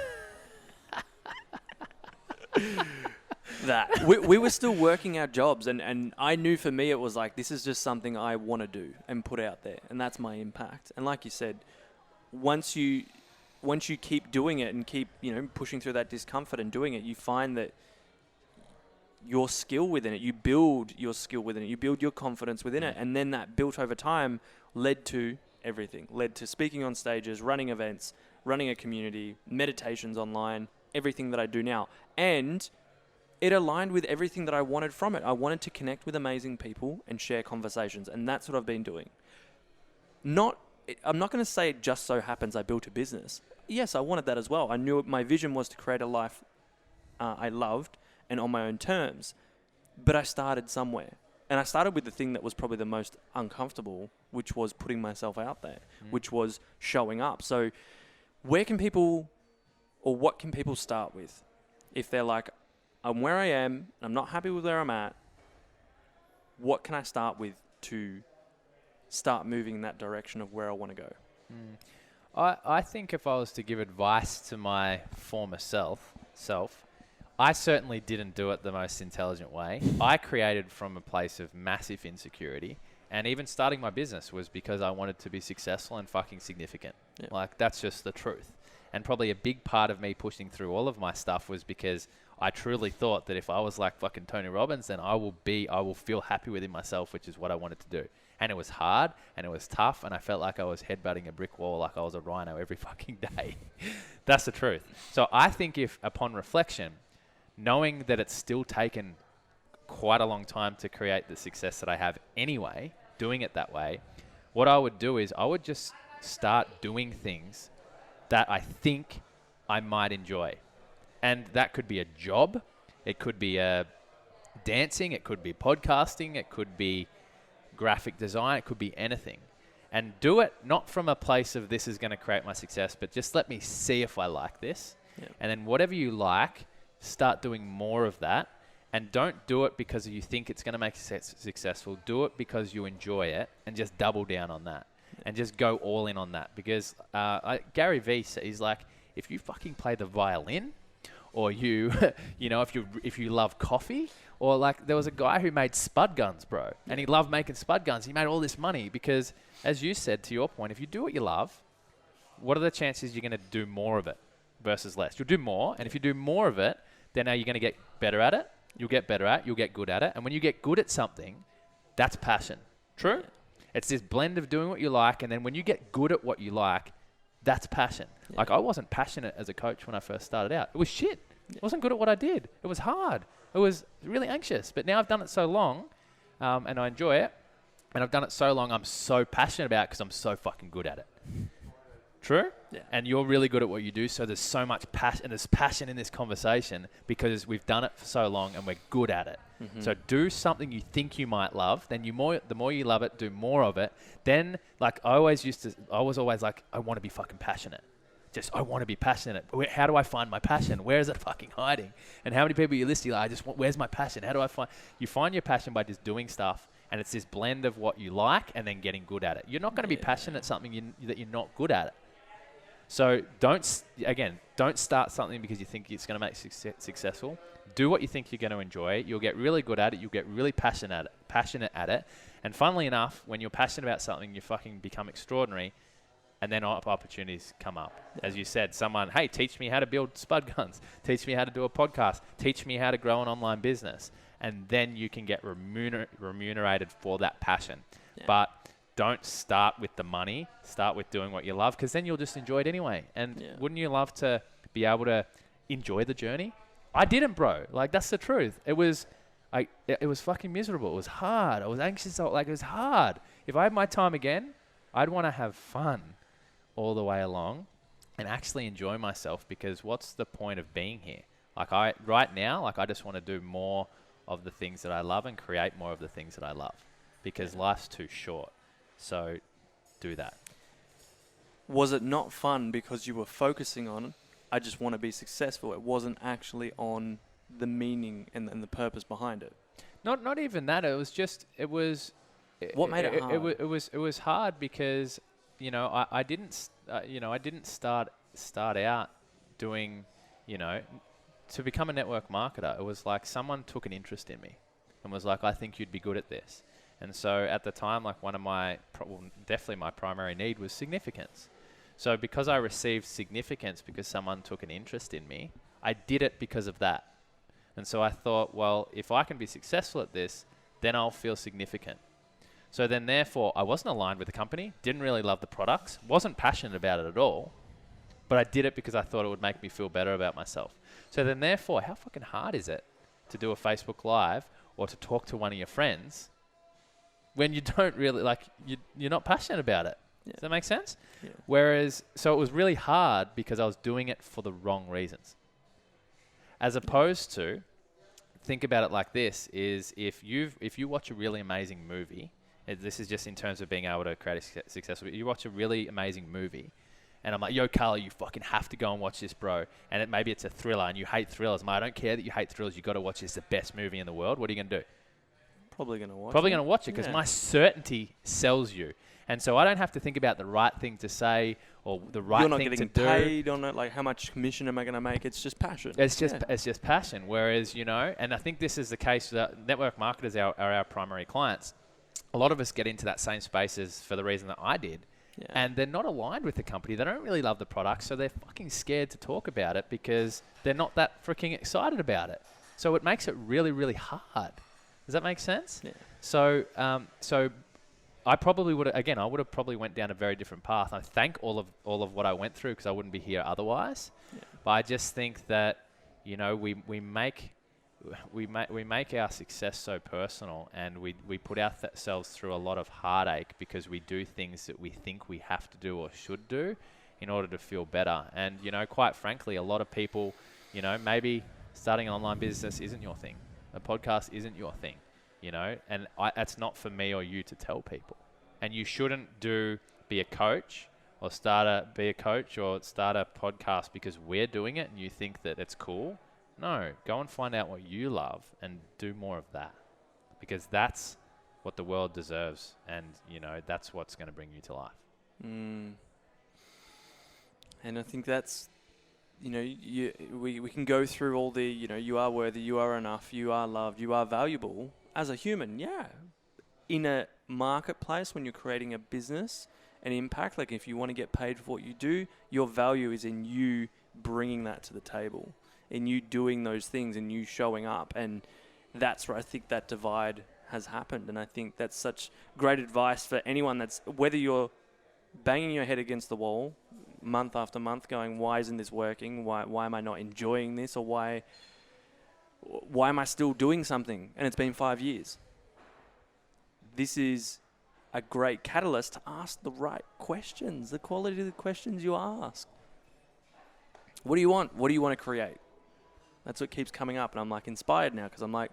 That. We were still working our jobs, and I knew for me it was like, this is just something I want to do and put out there, and that's my impact. And like you said, once you keep doing it and keep, pushing through that discomfort and doing it, you find that your skill within it, you build your skill within it, you build your confidence within it, and then that built over time led to everything. Led to speaking on stages, running events, running a community, meditations online, everything that I do now. And it aligned with everything that I wanted from it. I wanted to connect with amazing people and share conversations, and that's what I've been doing. I'm not going to say it just so happens I built a business. Yes, I wanted that as well. I knew my vision was to create a life I loved and on my own terms, but I started somewhere. And I started with the thing that was probably the most uncomfortable, which was putting myself out there, which was showing up. So what can people start with if they're like, I'm where I am, I'm not happy with where I'm at, what can I start with to start moving in that direction of where I want to go? I think if I was to give advice to my former self, I certainly didn't do it the most intelligent way. I created from a place of massive insecurity, and even starting my business was because I wanted to be successful and fucking significant. Yeah. Like, that's just the truth. And probably a big part of me pushing through all of my stuff was because I truly thought that if I was like fucking Tony Robbins, then I will feel happy within myself, which is what I wanted to do. And it was hard and it was tough, and I felt like I was headbutting a brick wall like I was a rhino every fucking day. That's the truth. So I think if, upon reflection, knowing that it's still taken quite a long time to create the success that I have anyway, doing it that way, what I would do is I would just start doing things that I think I might enjoy. And that could be a job, it could be dancing, it could be podcasting, it could be graphic design, it could be anything. And do it not from a place of this is going to create my success, but just let me see if I like this. Yep. And then whatever you like, start doing more of that. And don't do it because you think it's going to make you successful. Do it because you enjoy it, and just double down on that. And just go all in on that. Because Gary Vee, he's like, if you fucking play the violin, or you, if you love coffee, or like there was a guy who made spud guns, bro, and he loved making spud guns. He made all this money because, as you said, to your point, if you do what you love, what are the chances you're going to do more of it versus less? You'll do more, and if you do more of it, then now you're going to get better at it. You'll get better at it. You'll get good at it. And when you get good at something, that's passion. True? It's this blend of doing what you like, and then when you get good at what you like, that's passion. Yeah. Like, I wasn't passionate as a coach when I first started out. It was shit. I wasn't good at what I did. It was hard. It was really anxious. But now I've done it so long, and I enjoy it. And I've done it so long, I'm so passionate about it because I'm so fucking good at it. True? Yeah. And you're really good at what you do, so there's so much passion, and there's passion in this conversation because we've done it for so long and we're good at it. Mm-hmm. So do something you think you might love, then the more you love it, do more of it. Then, like, I was always like, I want to be fucking passionate. I want to be passionate. How do I find my passion? Where is it fucking hiding? And how many people you listen to, like, where's my passion? How do I find... You find your passion by just doing stuff And it's this blend of what you like and then getting good at it. You're not going to be passionate at something that you're not good at it. So don't start something because you think it's going to make successful. Do what you think you're going to enjoy. You'll get really good at it. You'll get really passionate at it. And funnily enough, when you're passionate about something, you fucking become extraordinary. And then opportunities come up. As you said, someone, hey, teach me how to build spud guns. Teach me how to do a podcast. Teach me how to grow an online business. And then you can get remunerated for that passion. Yeah. But don't start with the money. Start with doing what you love, because then you'll just enjoy it anyway. And wouldn't you love to be able to enjoy the journey? I didn't, bro. Like, that's the truth. It was fucking miserable. It was hard. I was anxious. It was hard. If I had my time again, I'd want to have fun all the way along and actually enjoy myself, because what's the point of being here? Right now, I just want to do more of the things that I love and create more of the things that I love, because life's too short. So do that. Was it not fun because you were focusing on, I just want to be successful? It wasn't actually on the meaning and the purpose behind it. Not even that. It was just, what made it hard? It was hard because, I didn't start out doing, to become a network marketer. It was like someone took an interest in me and was like, I think you'd be good at this. And so at the time, like definitely my primary need was significance. So because I received significance because someone took an interest in me, I did it because of that. And so I thought, well, if I can be successful at this, then I'll feel significant. So then therefore, I wasn't aligned with the company, didn't really love the products, wasn't passionate about it at all, but I did it because I thought it would make me feel better about myself. So then therefore, how fucking hard is it to do a Facebook Live or to talk to one of your friends when you don't really, you're not passionate about it? Yeah. Does that make sense? Yeah. Whereas, so it was really hard because I was doing it for the wrong reasons. As opposed to, think about it like this, is if you watch a really amazing movie, this is just in terms of being able to create a successful, you watch a really amazing movie, and I'm like, yo, Carl, you fucking have to go and watch this, bro. And maybe it's a thriller, and you hate thrillers. I don't care that you hate thrillers. You got to watch this. It's the best movie in the world. What are you going to do? Probably going to watch it. Probably going to watch it because my certainty sells you. And so I don't have to think about the right thing to say or the right thing to do. You're not getting paid on it. Like, how much commission am I going to make? It's just passion. It's just passion. Whereas, and I think this is the case that network marketers are our primary clients. A lot of us get into that same spaces for the reason that I did. Yeah. And they're not aligned with the company. They don't really love the product, so they're fucking scared to talk about it because they're not that freaking excited about it. So it makes it really, really hard. Does that make sense? Yeah. So I probably would have probably went down a very different path. I thank all of what I went through because I wouldn't be here otherwise. Yeah. But I just think that we make our success so personal, and we put ourselves through a lot of heartache because we do things that we think we have to do or should do in order to feel better. And quite frankly, a lot of people, maybe starting an online business isn't your thing. A podcast isn't your thing, and that's not for me or you to tell people. And you shouldn't be a coach or start a podcast because we're doing it and you think that it's cool. No, go and find out what you love and do more of that, because that's what the world deserves, and that's what's going to bring you to life. And I think that's, we can go through all the, you are worthy, you are enough, you are loved, you are valuable as a human. Yeah. In a marketplace, when you're creating a business, an impact, like if you want to get paid for what you do, your value is in you bringing that to the table, in you doing those things and you showing up. And that's where I think that divide has happened. And I think that's such great advice for anyone that's, whether you're banging your head against the wall month after month going, why isn't this working? Why am I not enjoying this? Or why am I still doing something? And it's been 5 years. This is a great catalyst to ask the right questions, the quality of the questions you ask. What do you want? What do you want to create? That's what keeps coming up. And I'm like inspired now because I'm like,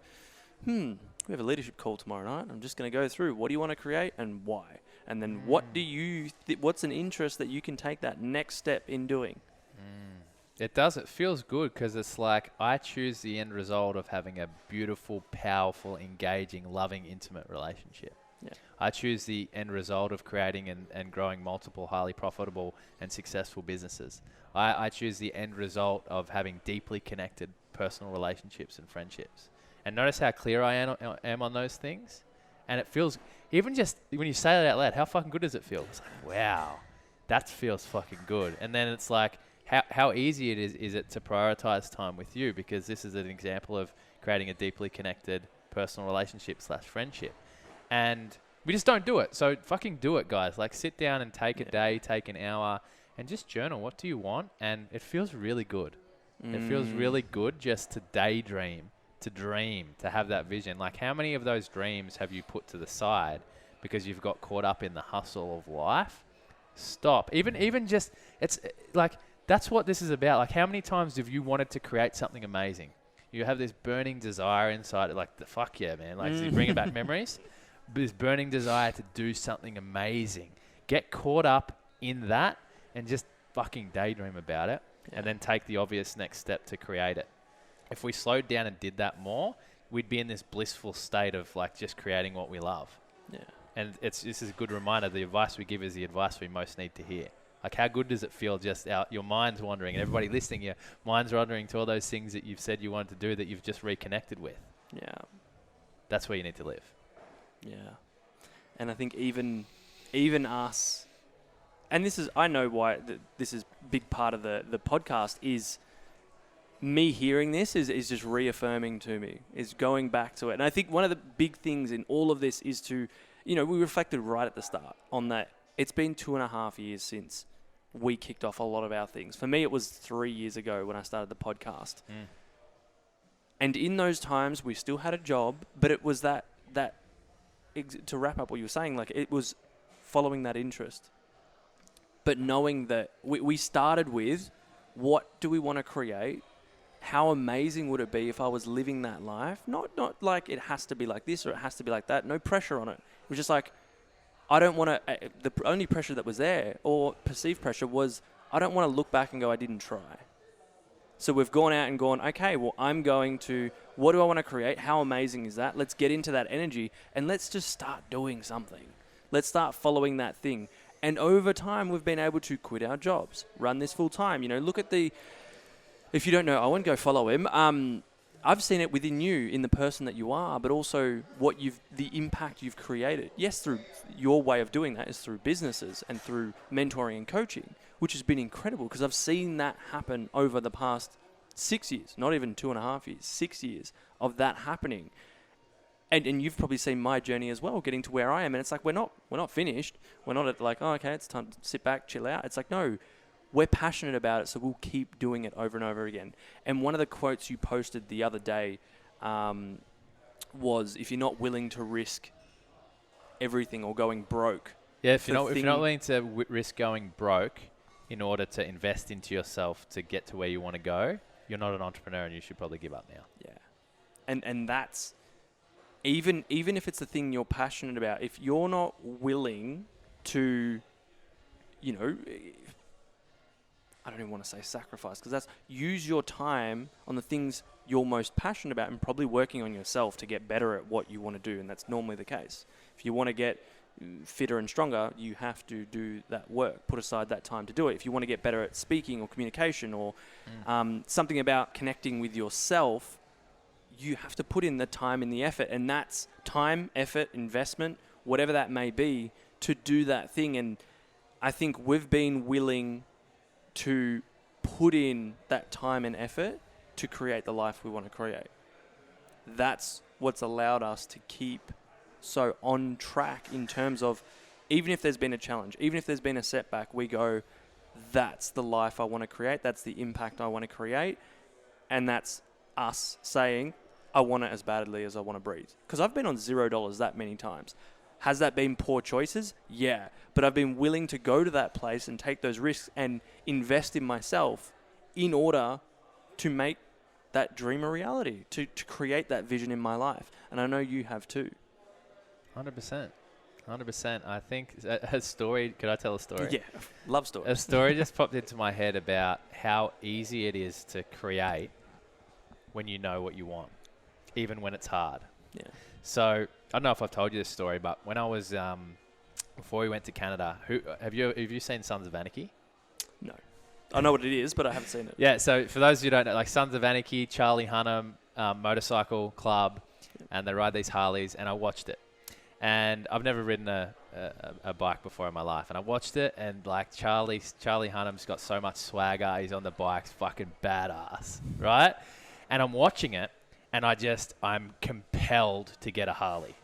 we have a leadership call tomorrow night. I'm just going to go through what do you want to create and why? And then what do you what's an interest that you can take that next step in doing? It does. It feels good because it's like I choose the end result of having a beautiful, powerful, engaging, loving, intimate relationship. Yeah. I choose the end result of creating and growing multiple highly profitable and successful businesses. I choose the end result of having deeply connected personal relationships and friendships. And notice how clear I am on those things. And it feels, even just when you say that out loud, how fucking good does it feel? It's like, wow, that feels fucking good. And then it's like, how easy is it to prioritize time with you? Because this is an example of creating a deeply connected personal relationship / friendship. And we just don't do it. So fucking do it, guys. Like, sit down and take a day, take an hour, and just journal. What do you want? And it feels really good. It feels really good just to daydream, to dream, to have that vision. Like, how many of those dreams have you put to the side because you've got caught up in the hustle of life? Stop. Even just, it's like, that's what this is about. Like, how many times have you wanted to create something amazing? You have this burning desire inside, like, the fuck yeah, man. Like, you bringing back memories. This burning desire to do something amazing. Get caught up in that and just fucking daydream about it, and then take the obvious next step to create it. If we slowed down and did that more, we'd be in this blissful state of like just creating what we love. Yeah. And this is a good reminder. The advice we give is the advice we most need to hear. Like, how good does it feel just your mind's wandering, and everybody listening, your mind's wandering to all those things that you've said you wanted to do that you've just reconnected with. Yeah. That's where you need to live. Yeah. And I think even us, and this is, I know why this is a big part of the podcast, is me hearing this is just reaffirming to me, is going back to it. And I think one of the big things in all of this is to, we reflected right at the start on that. It's been 2.5 years since we kicked off a lot of our things. For me, it was 3 years ago when I started the podcast. And in those times, we still had a job, but it was that to wrap up what you were saying, like, it was following that interest. But knowing that we started with, what do we want to create? How amazing would it be if I was living that life? Not like it has to be like this or it has to be like that. No pressure on it. It was just like, I don't want to, the only pressure that was there, or perceived pressure, was I don't want to look back and go, I didn't try. So we've gone out and gone, okay, well, I'm going to, what do I want to create? How amazing is that? Let's get into that energy and let's just start doing something. Let's start following that thing. And over time, we've been able to quit our jobs, run this full time. Look at if you don't know Owen, go follow him. I've seen it within you, in the person that you are, but also the impact you've created. Yes, through your way of doing that is through businesses and through mentoring and coaching, which has been incredible because I've seen that happen over the past 6 years, not even 2.5 years, 6 years of that happening. And you've probably seen my journey as well, getting to where I am. And it's like, we're not finished. We're not at like, oh, okay, it's time to sit back, chill out. It's like, no, we're passionate about it, so we'll keep doing it over and over again. And one of the quotes you posted the other day was, if you're not willing to risk everything or going broke. Yeah, if you're not willing to risk going broke in order to invest into yourself to get to where you want to go, you're not an entrepreneur, and you should probably give up now. Yeah. And that's, even if it's the thing you're passionate about, if you're not willing to, I don't even want to say sacrifice, because that's, use your time on the things you're most passionate about and probably working on yourself to get better at what you want to do. And that's normally the case. If you want to get fitter and stronger, you have to do that work, put aside that time to do it. If you want to get better at speaking or communication or something about connecting with yourself, you have to put in the time and the effort. And that's time, effort, investment, whatever that may be, to do that thing. And I think we've been willing to put in that time and effort to create the life we want to create. That's what's allowed us to keep so on track in terms of, even if there's been a challenge, even if there's been a setback, we go, that's the life I want to create. That's the impact I want to create. And that's us saying, I want it as badly as I want to breathe. Because I've been on $0 that many times. Has that been poor choices? Yeah. But I've been willing to go to that place and take those risks and invest in myself in order to make that dream a reality, to create that vision in my life. And I know you have too. 100%. 100%. I think a story. Could I tell a story? Yeah, love stories. A story just popped into my head about how easy it is to create when you know what you want, even when it's hard. Yeah. So I don't know if I've told you this story, but when I was before we went to Canada, have you seen Sons of Anarchy? No. I know what it is, but I haven't seen it. Yeah, so for those of you who don't know, like Sons of Anarchy, Charlie Hunnam, motorcycle club, and they ride these Harleys, and I watched it. And I've never ridden a bike before in my life, and I watched it, and like Charlie Hunnam's got so much swagger, he's on the bike, fucking badass, right? And I'm watching it, and I'm compelled to get a Harley.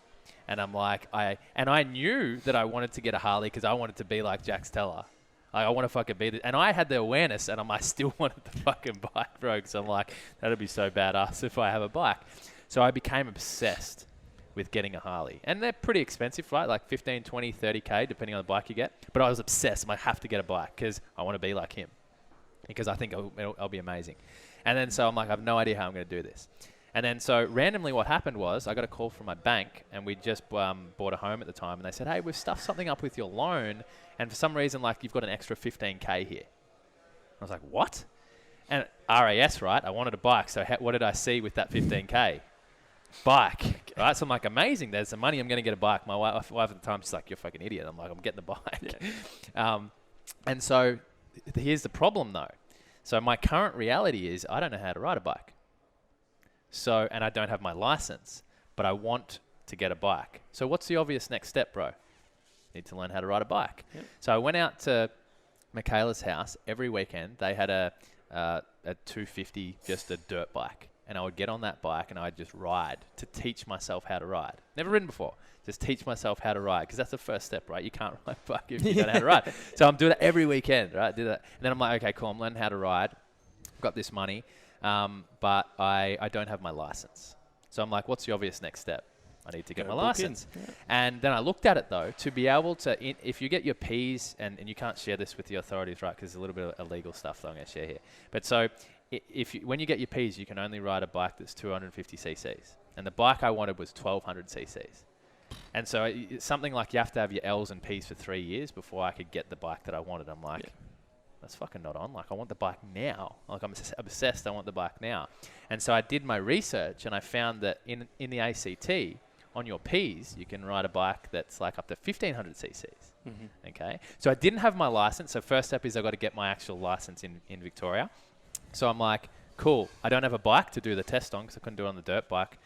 And I'm like, I knew that I wanted to get a Harley because I wanted to be like Jack Steller. Like, I want to fucking be this. And I had the awareness, and I still wanted the fucking bike, bro. Because I'm like, that'd be so badass if I have a bike. So I became obsessed with getting a Harley. And they're pretty expensive, right? Like 15, 20, 30K, depending on the bike you get. But I was obsessed. I have to get a bike because I want to be like him. Because I think I'll be amazing. And then so I'm like, I have no idea how I'm going to do this. And then so randomly what happened was I got a call from my bank, and we just bought a home at the time, and they said, hey, we've stuffed something up with your loan, and for some reason, like, you've got an extra 15K here. I was like, what? And RAS, right? I wanted a bike, so what did I see with that 15K? Bike, right? So I'm like, amazing, there's some money, I'm going to get a bike. My wife at the time, she's like, you're a fucking idiot. I'm like, I'm getting the bike. Yeah. And so here's the problem, though. So my current reality is I don't know how to ride a bike. So, and I don't have my license, but I want to get a bike. So what's the obvious next step, bro? Need to learn how to ride a bike. Yep. So I went out to Michaela's house every weekend. They had a 250, just a dirt bike. And I would get on that bike and I'd just ride to teach myself how to ride. Never ridden before. Just teach myself how to ride. Because that's the first step, right? You can't ride a bike if you don't know how to ride. So I'm doing that every weekend, right? Do that. And then I'm like, okay, cool. I'm learning how to ride. I've got this money. But I don't have my license. So I'm like, what's the obvious next step? I need to get my license. Yeah. And then I looked at it, though, to be able to, if you get your Ps, and you can't share this with the authorities, right, because there's a little bit of illegal stuff that I'm going to share here. But so when you get your Ps, you can only ride a bike that's 250 cc's. And the bike I wanted was 1200 cc's. And so it's something like you have to have your Ls and Ps for 3 years before I could get the bike that I wanted. I'm like... Yeah. That's fucking not on. Like, I want the bike now. Like, I'm obsessed. I want the bike now. And so I did my research, and I found that in the ACT, on your Ps, you can ride a bike that's like up to 1500 cc's. Mm-hmm. Okay. So I didn't have my license. So first step is I got to get my actual license in Victoria. So I'm like, cool. I don't have a bike to do the test on because I couldn't do it on the dirt bike.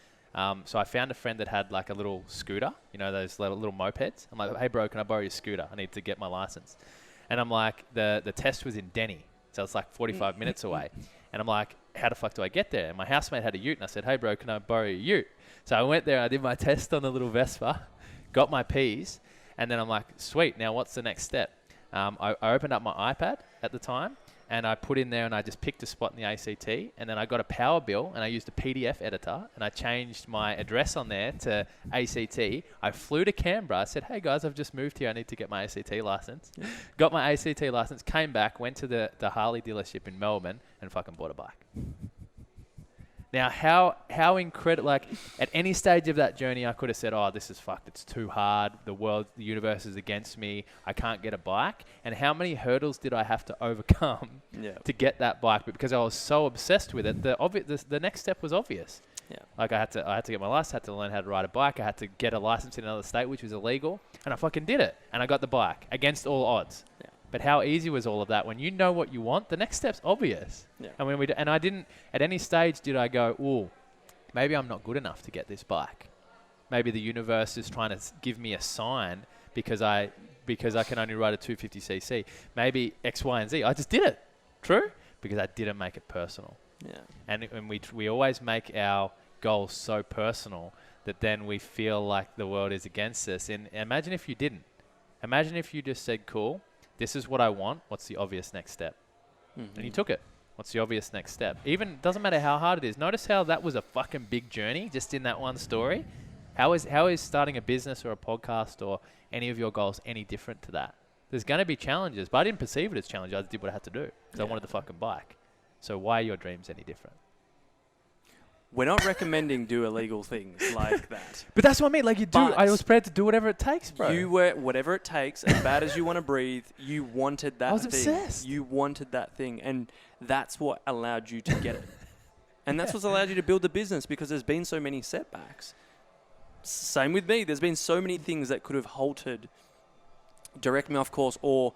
So I found a friend that had like a little scooter, you know, those little mopeds. I'm like, hey, bro, can I borrow your scooter? I need to get my license. And I'm like, the test was in Denny, so it's like 45 minutes away. And I'm like, how the fuck do I get there? And my housemate had a ute, and I said, hey, bro, can I borrow your ute? So I went there, I did my test on the little Vespa, got my Ps, and then I'm like, sweet, now what's the next step? I opened up my iPad at the time, and I put in there, and I just picked a spot in the ACT, and then I got a power bill, and I used a PDF editor, and I changed my address on there to ACT. I flew to Canberra. I said, hey, guys, I've just moved here. I need to get my ACT license. Yeah. Got my ACT license, came back, went to the Harley dealership in Melbourne, and fucking bought a bike. Now, how incredible, like, at any stage of that journey, I could have said, oh, this is fucked. It's too hard. The universe is against me. I can't get a bike. And how many hurdles did I have to overcome to get that bike? But because I was so obsessed with it, the next step was obvious. Yeah. Like, I had to get my license, I had to learn how to ride a bike. I had to get a license in another state, which was illegal. And I fucking did it. And I got the bike against all odds. Yeah. But how easy was all of that? When you know what you want, the next step's obvious. Yeah. And I didn't, at any stage did I go, ooh, maybe I'm not good enough to get this bike. Maybe the universe is trying to give me a sign because I can only ride a 250cc. Maybe X, Y, and Z. I just did it. True? Because I didn't make it personal. Yeah. And we always make our goals so personal that then we feel like the world is against us. And imagine if you didn't. Imagine if you just said, cool, this is what I want. What's the obvious next step? Mm-hmm. And you took it. What's the obvious next step? Even doesn't matter how hard it is. Notice how that was a fucking big journey just in that one story. How is starting a business or a podcast or any of your goals any different to that? There's going to be challenges, but I didn't perceive it as challenges. I just did what I had to do because I wanted the fucking bike. So why are your dreams any different? We're not recommending do illegal things like that. But that's what I mean. Like, I was prepared to do whatever it takes, bro. You were, whatever it takes, as bad as you want to breathe, you wanted that thing. I was obsessed. You wanted that thing. And that's what allowed you to get it. And that's what's allowed you to build the business, because there's been so many setbacks. Same with me. There's been so many things that could have halted, direct me off course, or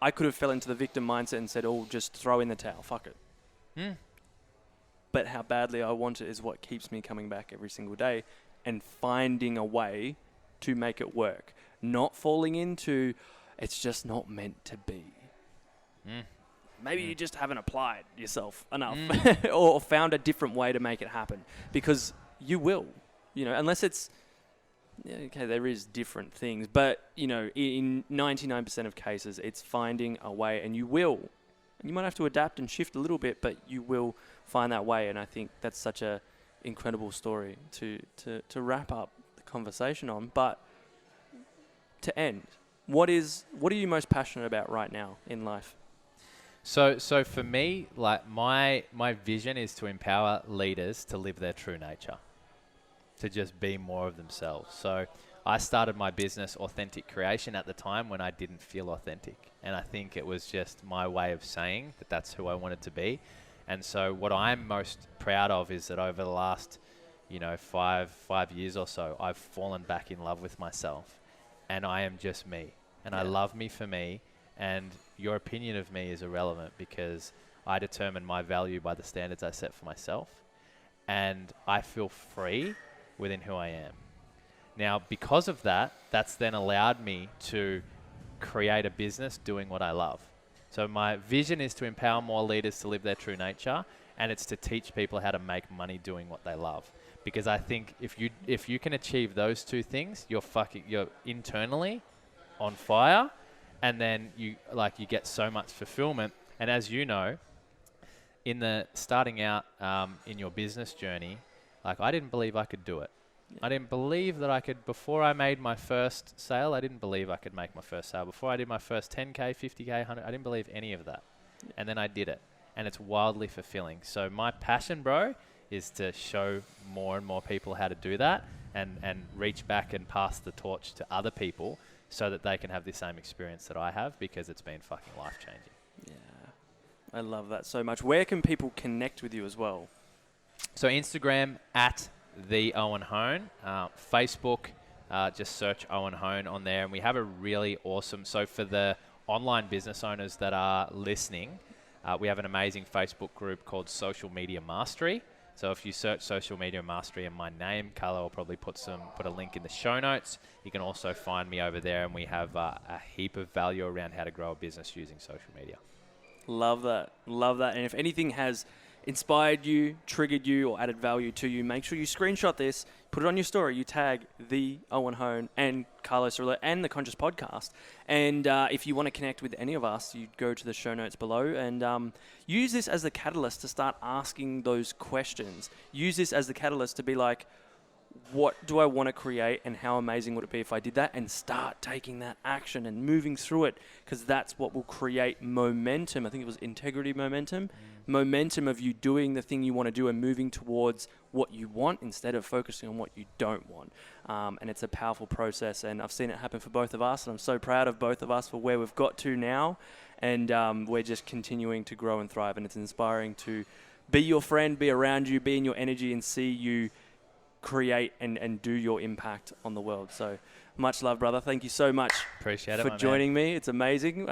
I could have fell into the victim mindset and said, oh, just throw in the towel. Fuck it. But how badly I want it is what keeps me coming back every single day and finding a way to make it work. Not falling into, it's just not meant to be. Maybe you just haven't applied yourself enough or found a different way to make it happen, because you will, unless it's, okay, there is different things, but, in 99% of cases, it's finding a way, and you will. And you might have to adapt and shift a little bit, but you will find that way. And I think that's such a incredible story to wrap up the conversation on. But to end, what are you most passionate about right now in life? So for me, like my vision is to empower leaders to live their true nature, to just be more of themselves. So I started my business, Authentic Creation, at the time when I didn't feel authentic. And I think it was just my way of saying that that's who I wanted to be. And so what I'm most proud of is that over the last, 5 years or so, I've fallen back in love with myself, and I am just me. And I love me for me. And your opinion of me is irrelevant, because I determine my value by the standards I set for myself. And I feel free within who I am. Now, because of that, that's then allowed me to create a business doing what I love. So my vision is to empower more leaders to live their true nature, and it's to teach people how to make money doing what they love. Because I think if you can achieve those two things, you're internally on fire, and then you get so much fulfillment. And as you know, in the starting out in your business journey, like, I didn't believe I could do it. I didn't believe that I could, before I made my first sale, I didn't believe I could make my first sale. Before I did my first 10K, 50K, 100, I didn't believe any of that. And then I did it. And it's wildly fulfilling. So my passion, bro, is to show more and more people how to do that, and reach back and pass the torch to other people so that they can have the same experience that I have, because it's been fucking life-changing. Yeah. I love that so much. Where can people connect with you as well? So Instagram, @the Owen Hone. Facebook, just search Owen Hone on there. And we have a really awesome, so for the online business owners that are listening, we have an amazing Facebook group called Social Media Mastery. So if you search Social Media Mastery and my name, Carlo will probably put a link in the show notes. You can also find me over there, and we have a heap of value around how to grow a business using social media. Love that. Love that. And if anything has inspired you, triggered you, or added value to you, make sure you screenshot this, put it on your story. You tag the Owen Hone and Carlos Cirillo and the Conscious Podcast. And if you want to connect with any of us, you go to the show notes below and use this as the catalyst to start asking those questions. Use this as the catalyst to be like, what do I want to create, and how amazing would it be if I did that, and start taking that action and moving through it, because that's what will create momentum. I think it was integrity momentum. Momentum of you doing the thing you want to do and moving towards what you want instead of focusing on what you don't want. And it's a powerful process, and I've seen it happen for both of us, and I'm so proud of both of us for where we've got to now. And we're just continuing to grow and thrive, and it's inspiring to be your friend, be around you, be in your energy, and see you create and do your impact on the world. So much love, brother. Thank you so much. Appreciate it, for joining me. It's amazing.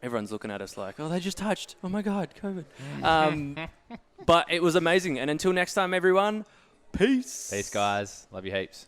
Everyone's looking at us like, oh, they just touched. Oh my God, COVID. But it was amazing. And until next time, everyone, peace. Peace, guys. Love you heaps.